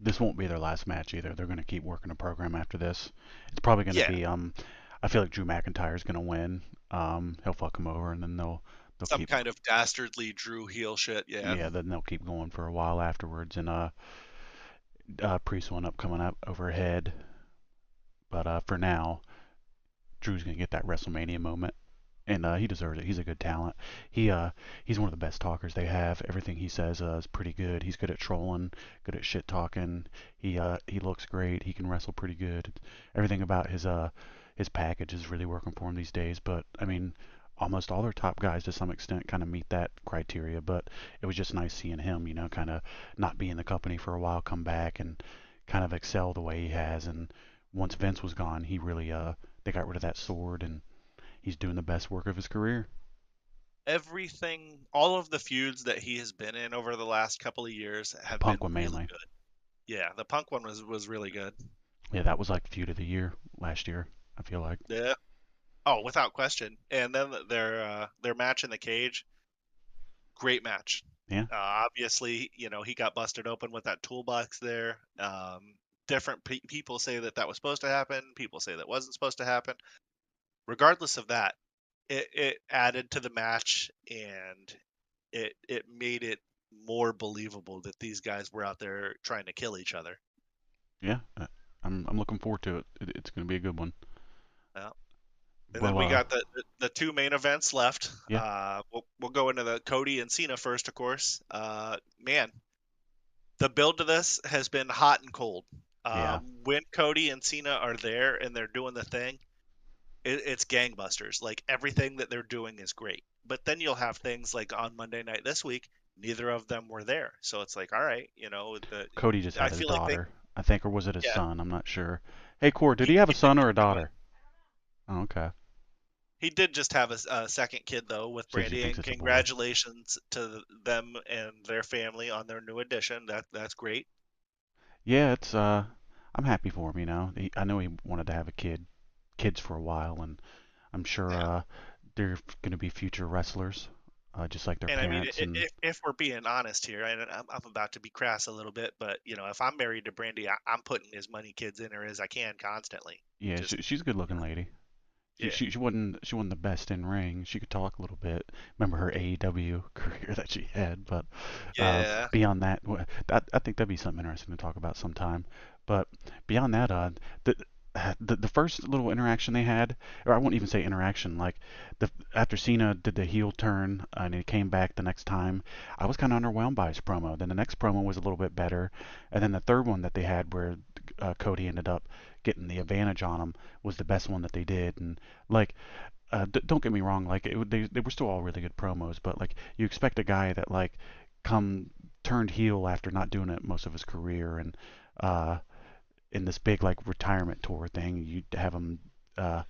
This won't be their last match either. They're gonna keep working a program after this. It's probably gonna Yeah, be I feel like Drew McIntyre's gonna win. He'll fuck him over, and then they'll some keep kind of dastardly Drew heel shit. Yeah, yeah, then they'll keep going for a while afterwards, and Priest will end up coming up overhead. But for now, Drew's gonna get that WrestleMania moment, and he deserves it. He's a good talent. He's one of the best talkers they have. Everything he says is pretty good. He's good at trolling, good at shit talking. He looks great. He can wrestle pretty good. Everything about his package is really working for him these days. But I mean, almost all their top guys to some extent kind of meet that criteria. But it was just nice seeing him, kind of not be in the company for a while, come back and kind of excel the way he has. And once Vince was gone, he really they got rid of that sword, and he's doing the best work of his career. everything, all of the feuds that he has been in over the last couple of years The have Punk been one really mainly. good. Yeah, the Punk one was really good. Yeah, that was like feud of the year last year, I feel like. Yeah. Oh, without question. And then their match in the cage, great match. Yeah. Obviously, he got busted open with that toolbox there. Different people say that was supposed to happen. People say that wasn't supposed to happen. Regardless of that, it added to the match, and it made it more believable that these guys were out there trying to kill each other. Yeah, I'm looking forward to it. It's going to be a good one. Yeah. And then Well, we got the two main events left. yeah, We'll go into the Cody and Cena first, of course. Man, the build to this has been hot and cold. yeah. When Cody and Cena are there and they're doing the thing, it's gangbusters. Like everything that they're doing is great. But then you'll have things like on Monday night this week, neither of them were there. So it's like, all right, Cody just I had his feel like they, daughter, I think, or was it his yeah, son? I'm not sure. Hey, Core, did he have a he did son or just a have a daughter? Oh, okay. he did just have a second kid though with So she Brandy, thinks and it's a boy. congratulations to them and their family on their new addition. That's great. Yeah, it's I'm happy for him. I know he wanted to have kids for a while, and I'm sure Yeah. they're going to be future wrestlers, just like their And I mean, parents. And if we're being honest here, and I'm about to be crass a little bit, but if I'm married to Brandy, I'm putting as many kids in her as I can constantly. yeah, Just she's a good-looking lady. She, yeah, she she wasn't the best in ring. She could talk a little bit. Remember her AEW career that she had, but yeah. beyond that, I think that'd be something interesting to talk about sometime. But beyond that, the the first little interaction they had, or I wouldn't even say interaction, like after Cena did the heel turn and he came back the next time, I was kind of underwhelmed by his promo. Then the next promo was a little bit better, and then the third one that they had where Cody ended up getting the advantage on him was the best one that they did. And like, don't get me wrong, like they were still all really good promos, but like you expect a guy that like come turned heel after not doing it most of his career, and uh, in this big like retirement tour thing, you have him uh,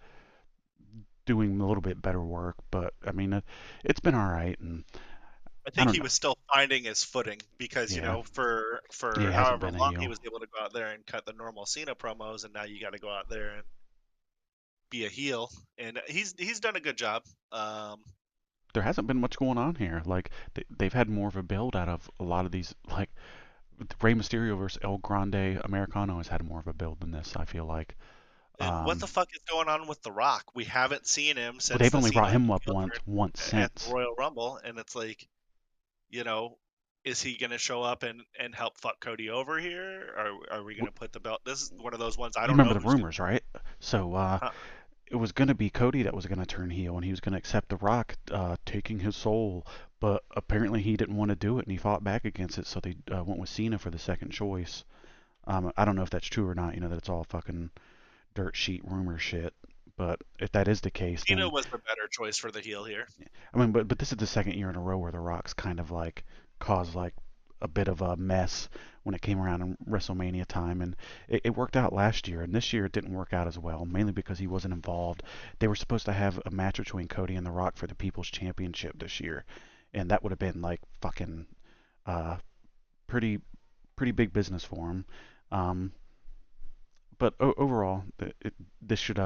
doing a little bit better work. But I mean, it's been all right, and I I think don't he know. was still finding his footing because Yeah, for he hasn't however been a long he heel. was able to go out there and cut the normal Cena promos, and now you got to go out there and be a heel, and he's done a good job. Um, There hasn't been much going on here. Like they've had more of a build out of a lot of these. Like Rey Mysterio versus El Grande Americano has had more of a build than this. I feel like. and what the Um, fuck is going on with The Rock? We haven't seen him well, since they've the only brought Cena him up heel once turn at the since. Royal Rumble, and it's like, you know, is he going to show up and help fuck Cody over here? Or are we going to put the belt? This is one of those ones I You don't remember know the who's going rumors, right? So to. it was going to be Cody that was going to turn heel, and he was going to accept The Rock taking his soul. But apparently he didn't want to do it, and he fought back against it. So they went with Cena for the second choice. I don't know if that's true or not. You know that it's all fucking dirt sheet rumor shit. But if that is the case, Cena then was the better choice for the heel here. I mean, but this is the second year in a row where The Rock's kind of like caused like a bit of a mess when it came around in WrestleMania time, and it worked out last year, and this year it didn't work out as well, mainly because he wasn't involved. They were supposed to have a match between Cody and The Rock for the People's Championship this year, and that would have been like fucking uh, pretty pretty big business for him. Um, but overall, this should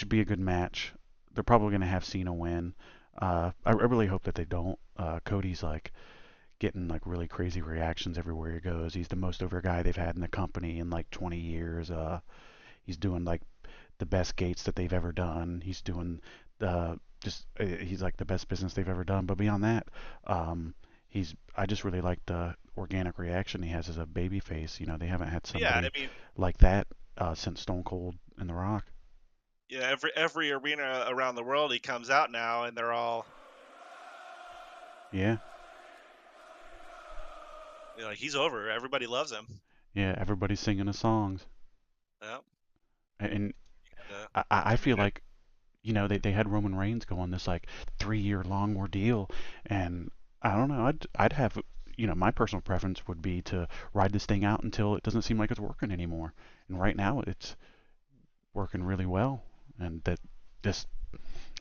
be a good match. They're probably going to have Cena win. I really hope that they don't. Cody's like getting like really crazy reactions everywhere he goes. He's the most over guy they've had in the company in like 20 years. He's doing like the best gates that they've ever done. He's doing he's like the best business they've ever done. But beyond that, I just really like the organic reaction he has as a baby face. They haven't had Yeah, I somebody mean, like that since Stone Cold and The Rock. yeah, every arena around the world he comes out now, and they're all Yeah, like, he's over. Everybody loves him. yeah, everybody's singing his songs, Yeah, and and, I feel like they had Roman Reigns go on this like 3-year long ordeal, and I don't know, I'd have my personal preference would be to ride this thing out until it doesn't seem like it's working anymore. And right now it's working really well, and that this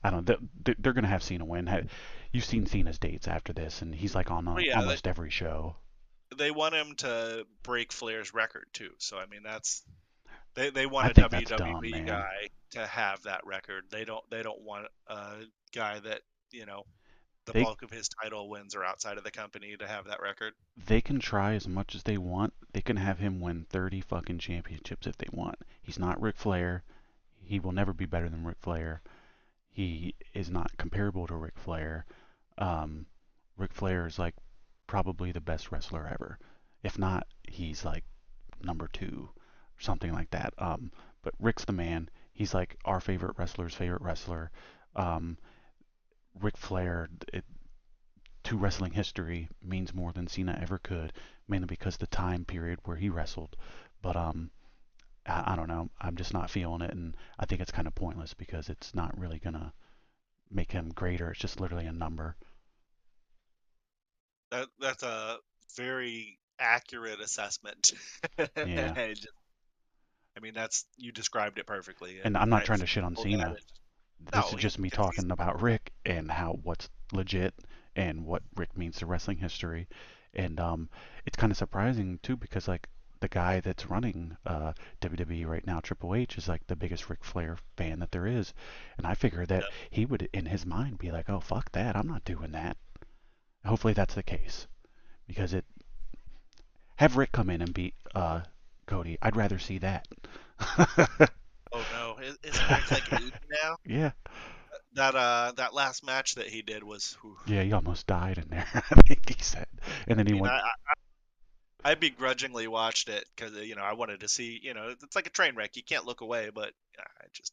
I don't know, they're gonna have Cena win. You've seen Cena's dates after this, and he's like on well, yeah, almost every show. they want him to break Flair's record too. So I mean, they want I a think that's dumb, WWE man. guy to have that record. They don't want a guy that you know the They bulk of his title wins are outside of the company to have that record. they can try as much as they want. They can have him win 30 fucking championships if they want. He's not Ric Flair. He will never be better than Ric Flair. he is not comparable to Ric Flair. Um, Ric Flair is like probably the best wrestler ever. If not, he's like number two, something like that. But Ric's the man. He's like our favorite wrestler's favorite wrestler. Um, Ric Flair, to wrestling history, means more than Cena ever could, mainly because the time period where he wrestled. But I don't know. I'm just not feeling it, and I think it's kind of pointless because it's not really gonna make him greater. It's just literally a number. That's a very accurate assessment. Yeah. I mean, that's you described it perfectly, And and I'm not I trying to shit on feel that Cena. it's This no, is just me because he's talking about Rick and how what's legit and what Rick means to wrestling history. And it's kind of surprising too because like the guy that's running WWE right now, Triple H, is like the biggest Ric Flair fan that there is. And I figure that yeah, he would in his mind be like, "Oh fuck that, I'm not doing that." Hopefully that's the case because it have Rick come in and beat Cody. I'd rather see that. oh no, isn't Rick like 80 now? Yeah. That last match that he did was, whew. Yeah, he almost died in there, I think he said. And then I he mean, went, I begrudgingly watched it because I wanted to see, it's like a train wreck. You can't look away, but I just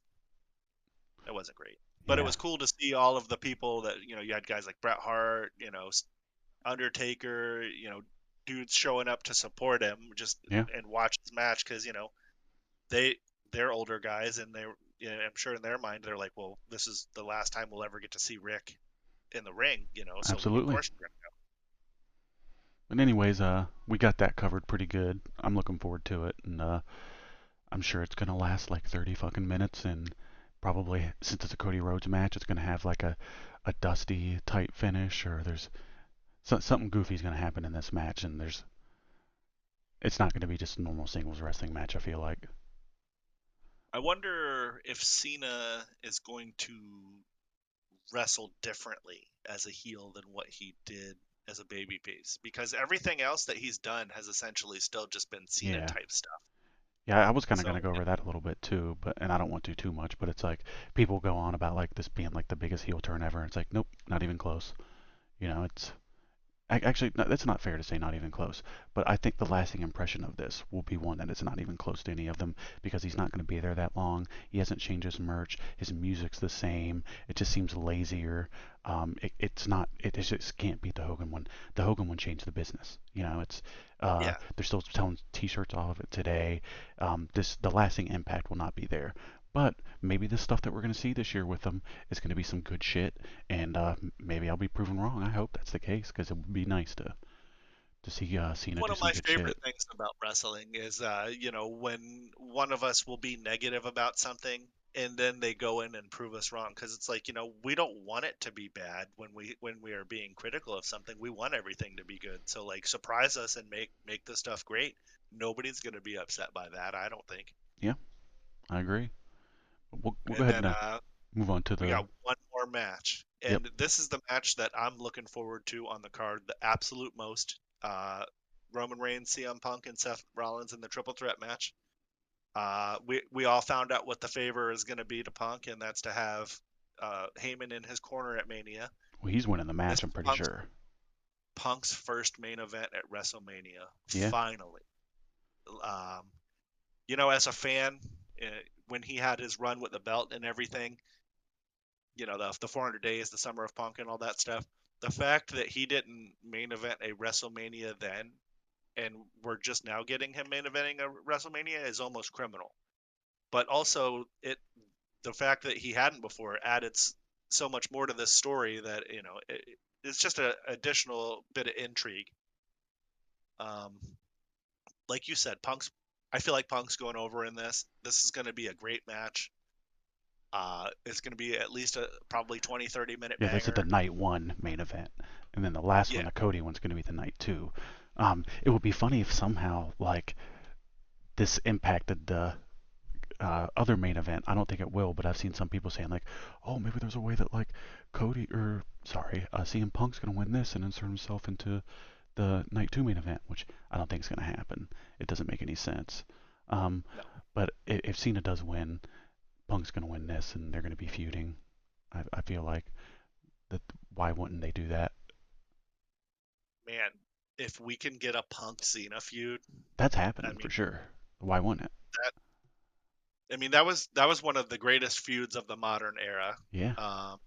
it wasn't great. But it yeah, was cool to see all of the people that you had guys like Bret Hart, Undertaker, dudes showing up to support him just yeah, and watch his match because they they're older guys and I'm sure in their mind they're like, well, this is the last time we'll ever get to see Rick in the ring, so of absolutely. course we're gonna But anyways, we got that covered pretty good. I'm looking forward to it, and I'm sure it's gonna last like 30 fucking minutes, and probably since it's a Cody Rhodes match, it's gonna have like a dusty type finish, or there's something goofy's gonna happen in this match, and it's not gonna be just a normal singles wrestling match. I feel like. I wonder if Cena is going to wrestle differently as a heel than what he did as a babyface because everything else that he's done has essentially still just been Cena Yeah. type stuff. Yeah, I was kind of So gonna go over that a little bit too, but and I don't want to too much, but it's like people go on about like this being like the biggest heel turn ever. And it's like, nope, not even close. It's actually no, that's not fair to say not even close. But I think the lasting impression of this will be one that it's not even close to any of them because he's not going to be there that long. He hasn't changed his merch. His music's the same. It just seems lazier. It's not. It just can't beat the Hogan one. The Hogan one changed the business. It's yeah, they're still selling T-shirts off of it today. The lasting impact will not be there. But maybe the stuff that we're going to see this year with them is going to be some good shit, and maybe I'll be proven wrong. I hope that's the case because it would be nice to see Cena one do of some my good shit. favorite things about wrestling is when one of us will be negative about something and then they go in and prove us wrong because it's like we don't want it to be bad when we are being critical of something. We want everything to be good, so like surprise us and make the stuff great. Nobody's going to be upset by that, I don't think. Yeah, I agree. We'll go And ahead then and move on to we the. got one more match, Yep. and this is the match that I'm looking forward to on the card the absolute most. Roman Reigns, CM Punk, and Seth Rollins in the triple threat match. We all found out what the favor is going to be to Punk, and that's to have Heyman in his corner at Mania. Well, he's winning the This match. I'm is pretty sure. Punk's first main event at WrestleMania. Yeah. Finally, um, as a fan, uh, when he had his run with the belt and everything, the 400 days, the summer of Punk, and all that stuff. The fact that he didn't main event a WrestleMania then, and we're just now getting him main eventing a WrestleMania is almost criminal. But also, the fact that he hadn't before added so much more to this story that it's just an additional bit of intrigue. Um, like you said, I feel like Punk's going over in this. This is going to be a great match. It's going to be at least a probably 20-30 minute Yeah, this is the banger. night one main event, and then the last one, Yeah, the Cody one's going to be the night two. It would be funny if somehow like this impacted the other main event. I don't think it will, but I've seen some people saying like, oh, maybe there's a way that like CM Punk's gonna win this and insert himself into the night two main event, which I don't think is gonna happen. It doesn't make any sense. Um, no. but if Cena does win, Punk's gonna win this, and they're gonna be feuding. I feel like that. Why wouldn't they do that? Man, if we can get a Punk Cena feud, That's I happening mean for sure. Why wouldn't it? that that was one of the greatest feuds of the modern era. Yeah. Um,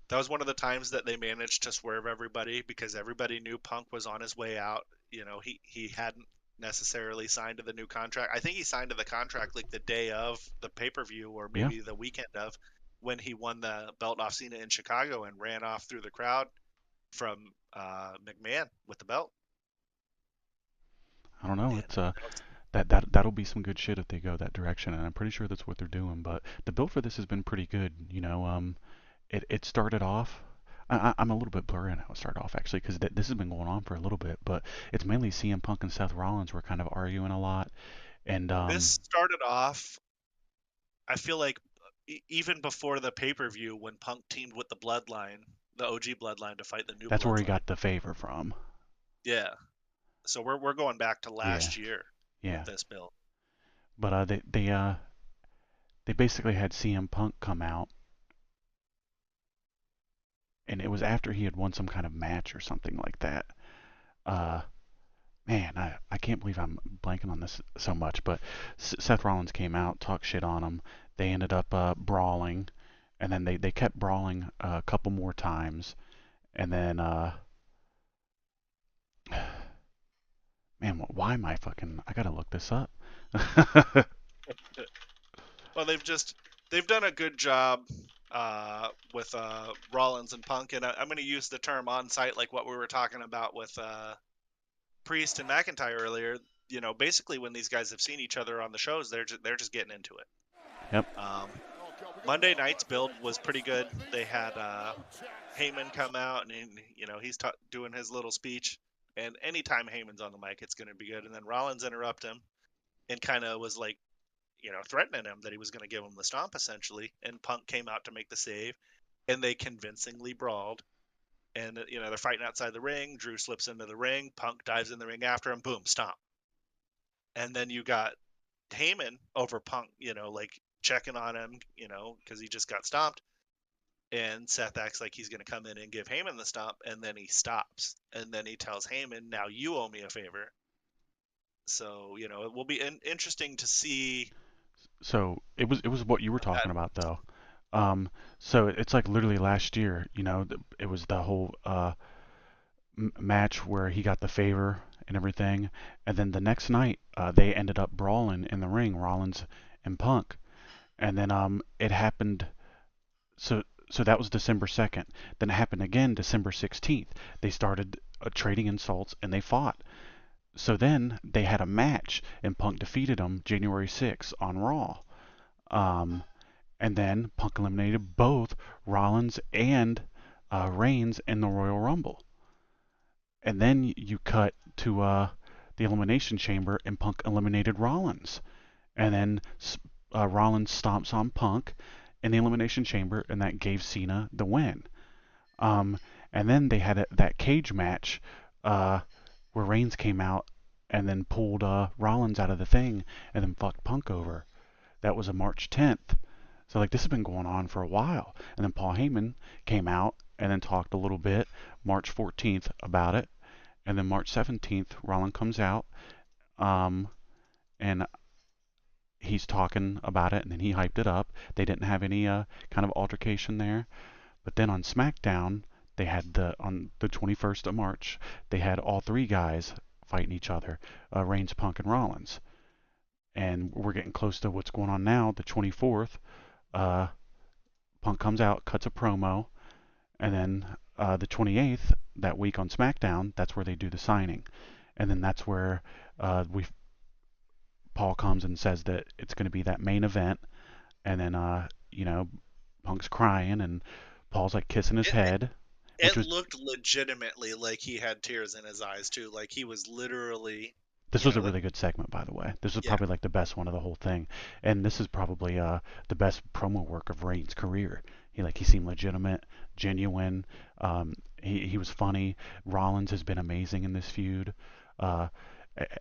that was one of the times that they managed to swerve everybody because everybody knew Punk was on his way out. He hadn't necessarily signed to the new contract. I think he signed to the contract like the day of the pay-per-view or Yeah. maybe the weekend of when he won the belt off Cena in Chicago and ran off through the crowd from McMahon with the belt. I don't know. And It's that'll be some good shit if they go that direction, and I'm pretty sure that's what they're doing. But the build for this has been pretty good. It started off. I'm a little bit blurry on how it started off actually, because this has been going on for a little bit. But it's mainly CM Punk and Seth Rollins were kind of arguing a lot, and this started off, I feel like even before the pay-per-view when Punk teamed with the Bloodline, the OG Bloodline to fight the new that's where he Bloodline. got the favor from. Yeah. So we're going back to Yeah, last year with yeah. this build. But they basically had CM Punk come out, and it was after he had won some kind of match or something like that. Uh, Man, I can't believe I'm blanking on this so much, but Seth Rollins came out, talked shit on him. They ended up brawling, and then they kept brawling a couple more times, and then man, why am I fucking? I gotta look this up. Well, they've done a good job with Rollins and Punk, and I'm going to use the term on site like what we were talking about with Priest and McIntyre earlier. Basically when these guys have seen each other on the shows, they're just getting into it. Yep. Monday night's build was pretty good. They had Heyman come out, and he's doing his little speech. And anytime Heyman's on the mic, it's going to be good. And then Rollins interrupted him and kind of was like, threatening him that he was going to give him the stomp essentially. And Punk came out to make the save, and they convincingly brawled. And they're fighting outside the ring. Drew slips into the ring. Punk dives in the ring after him. Boom, stomp. And then you got Heyman over Punk, like checking on him, because he just got stomped. And Seth acts like he's going to come in and give Heyman the stomp, and then he stops. And then he tells Heyman, "Now you owe me a favor." So it will be interesting to see. So it was what you were That. talking about though. Um, so it's like literally last year, it was the whole match where he got the favor and everything, and then the next night they ended up brawling in the ring, Rollins and Punk, and then it happened. So that was December 2nd. Then it happened again December 16th. They started trading insults and they fought. So then they had a match and Punk defeated him January 6th on Raw. Um, and then Punk eliminated both Rollins and Reigns in the Royal Rumble. And then you cut to the Elimination Chamber, and Punk eliminated Rollins. And then Rollins stomps on Punk in the Elimination Chamber, and that gave Cena the win. Um, and then they had that cage match where Reigns came out and then pulled Rollins out of the thing and then fucked Punk over. That was a March 10th. So like this has been going on for a while. And then Paul Heyman came out and then talked a little bit March 14th about it. And then March 17th, Rollins comes out and he's talking about it and then he hyped it up. They didn't have any kind of altercation there. But then on SmackDown, they had on the 21st of March, they had all three guys fighting each other, Reigns, Punk, and Rollins. And we're getting close to what's going on now, the 24th. Punk comes out, cuts a promo, and then the 28th, that week on SmackDown, that's where they do the signing. And then that's where Paul comes and says that it's going to be that main event. And then, Punk's crying and Paul's like kissing his It, head, which it was looked legitimately like he had tears in his eyes too. Like he was literally, this was a like really good segment, by the way. This was yeah, probably like the best one of the whole thing, and this is probably the best promo work of Reigns' career. He seemed legitimate, genuine. He was funny. Rollins has been amazing in this feud. Uh,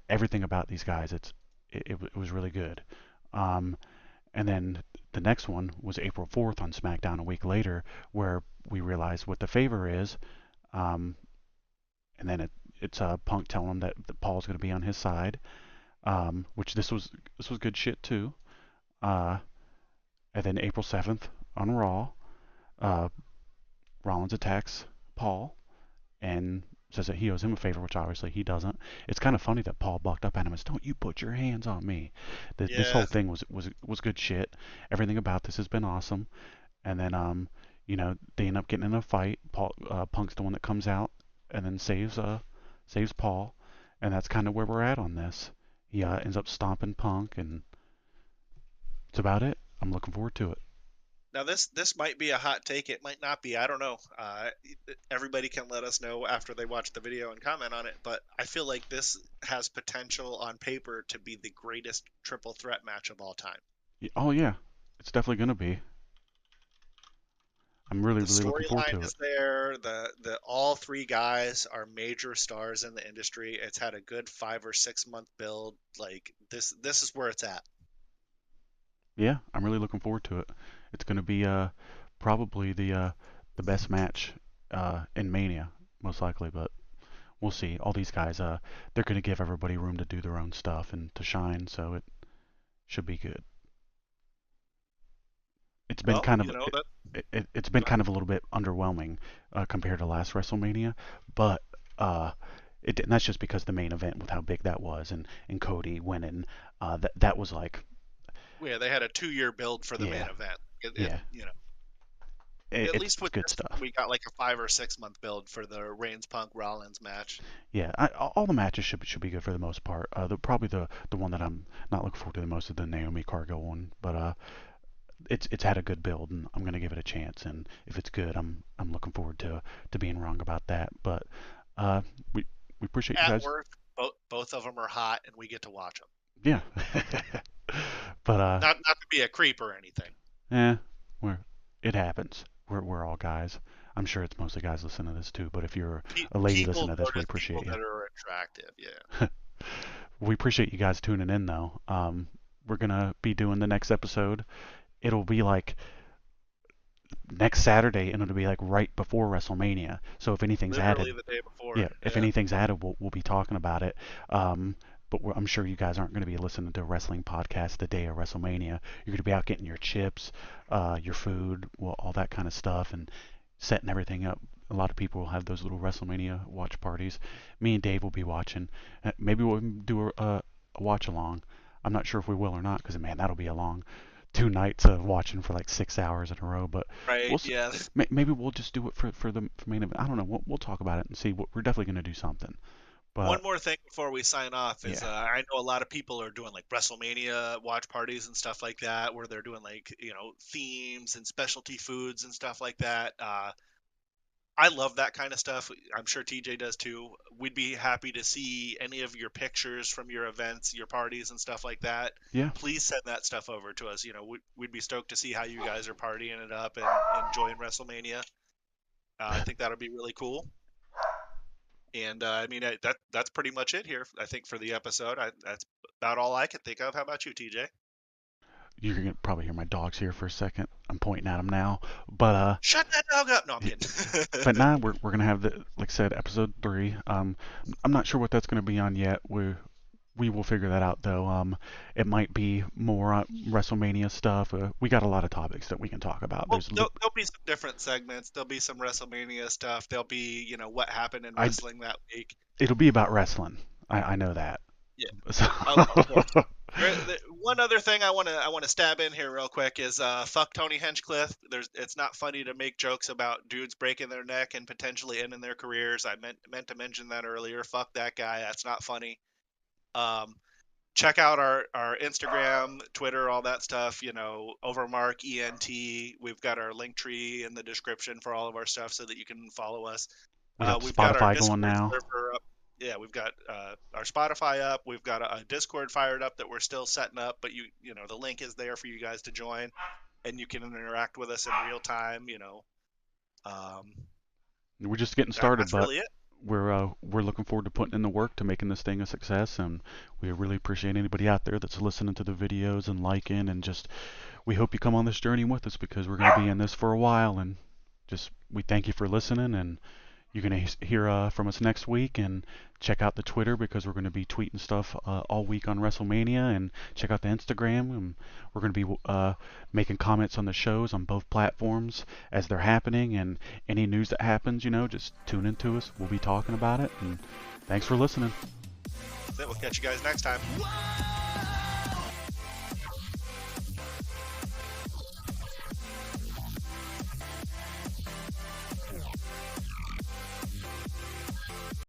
Everything about these guys, it was really good. Um, And then the next one was April 4th on SmackDown a week later, where we realized what the favor is. Um, and then it's Punk telling him that Paul's going to be on his side, which this was good shit too. Uh, and then April 7th on Raw, uh, Rollins attacks Paul and says that he owes him a favor, which obviously he doesn't. It's kind of funny that Paul bucked up at him and says, "Don't you put your hands on me." This Yeah. whole thing was good shit. Everything about this has been awesome. And then they end up getting in a fight. Punk's the one that comes out and then saves Paul, and that's kind of where we're at on this. He ends up stomping Punk, and that's about it. I'm looking forward to it. Now this might be a hot take. It might not be. I don't know. Everybody can let us know after they watch the video and comment on it. But I feel like this has potential on paper to be the greatest triple threat match of all time. Oh yeah, it's definitely gonna be. I'm really The really looking forward storyline to it. is there. The all three guys are major stars in the industry. It's had a good 5 or 6 month build. Like this is where it's at. Yeah, I'm really looking forward to it. It's gonna be probably the best match in Mania, most likely, but we'll see. All these guys, they're going to give everybody room to do their own stuff and to shine, so it should be good. It's been Well, kind of you know that. it's been kind of a little bit underwhelming compared to last WrestleMania, but and that's just because the main event with how big that was and Cody winning, that was like, Yeah, they had a 2 year build for the main yeah, event. yeah, At it's least with good this stuff. one, we got like a 5 or 6 month build for the Reigns Punk Rollins match. Yeah, all the matches should be good for the most part. Probably the one that I'm not looking forward to the most is the Naomi Cargo one, but it's had a good build, and I'm gonna give it a chance. And if it's good, I'm looking forward to being wrong about that. But uh, we appreciate you At guys. work, both of them are hot, and we get to watch them. Yeah, but Not to be a creep or anything. eh, we're it happens. We're all guys. I'm sure it's mostly guys listening to this too. But if you're a lady People listening to this, we notice people appreciate you. that are attractive. Yeah. We appreciate you guys tuning in though. We're gonna be doing the next episode. It'll be like next Saturday, and it'll be like right before WrestleMania. So if anything's Literally added, the day before. yeah, if Yeah. anything's added, we'll be talking about it. But I'm sure you guys aren't going to be listening to a wrestling podcast the day of WrestleMania. You're going to be out getting your chips, your food, well, all that kind of stuff, and setting everything up. A lot of people will have those little WrestleMania watch parties. Me and Dave will be watching. Maybe we'll do a watch along. I'm not sure if we will or not, because man, that'll be a long 2 nights of watching for like 6 hours in a row. But Right. we'll Yeah. maybe we'll just do it for the main event. I don't know. We'll talk about it and see. We're definitely going to do something. One But more thing before we sign off is yeah, I know a lot of people are doing like WrestleMania watch parties and stuff like that, where they're doing like themes and specialty foods and stuff like that. I love that kind of stuff. I'm sure TJ does too. We'd be happy to see any of your pictures from your events, your parties, and stuff like that. yeah, Please send that stuff over to us. We'd be stoked to see how you guys are partying it up and enjoying WrestleMania. I think that'll be really cool. And I mean, that's pretty much it here. I think for the episode, that's about all I can think of. How about you, TJ? you're going to probably hear my dogs here for a second. I'm pointing at them now. But Shut that dog up! No, I'm kidding. but now we're gonna have the, like I said, episode 3. I'm not sure what that's gonna be on yet. We will figure that out though. It might be more WrestleMania stuff. We got a lot of topics that we can talk about. Well, there'll be some different segments. There'll be some WrestleMania stuff. There'll be, what happened in I wrestling that week. it'll be about wrestling. I know that. Yeah, So of course. One other thing I want to stab in here real quick is fuck Tony Hinchcliffe. It's not funny to make jokes about dudes breaking their neck and potentially ending their careers. I meant to mention that earlier. Fuck that guy. That's not funny. Um, check out our Instagram, Twitter, all that stuff. OverMark ENT. We've got our link tree in the description for all of our stuff so that you can follow us. we got We've got our Spotify Discord going now. server up. Yeah, we've got our Spotify up. We've got a Discord fired up that we're still setting up, but the link is there for you guys to join, and you can interact with us in real time. We're just getting started, That's but really it. we're looking forward to putting in the work to making this thing a success, and we really appreciate anybody out there that's listening to the videos and liking, and just we hope you come on this journey with us because we're going to be in this for a while, and just we thank you for listening, and you're going to hear from us next week, and check out the Twitter because we're going to be tweeting stuff all week on WrestleMania, and check out the Instagram, and we're going to be making comments on the shows on both platforms as they're happening, and any news that happens, just tune into us. We'll be talking about it, and thanks for listening. That's it. We'll catch you guys next time.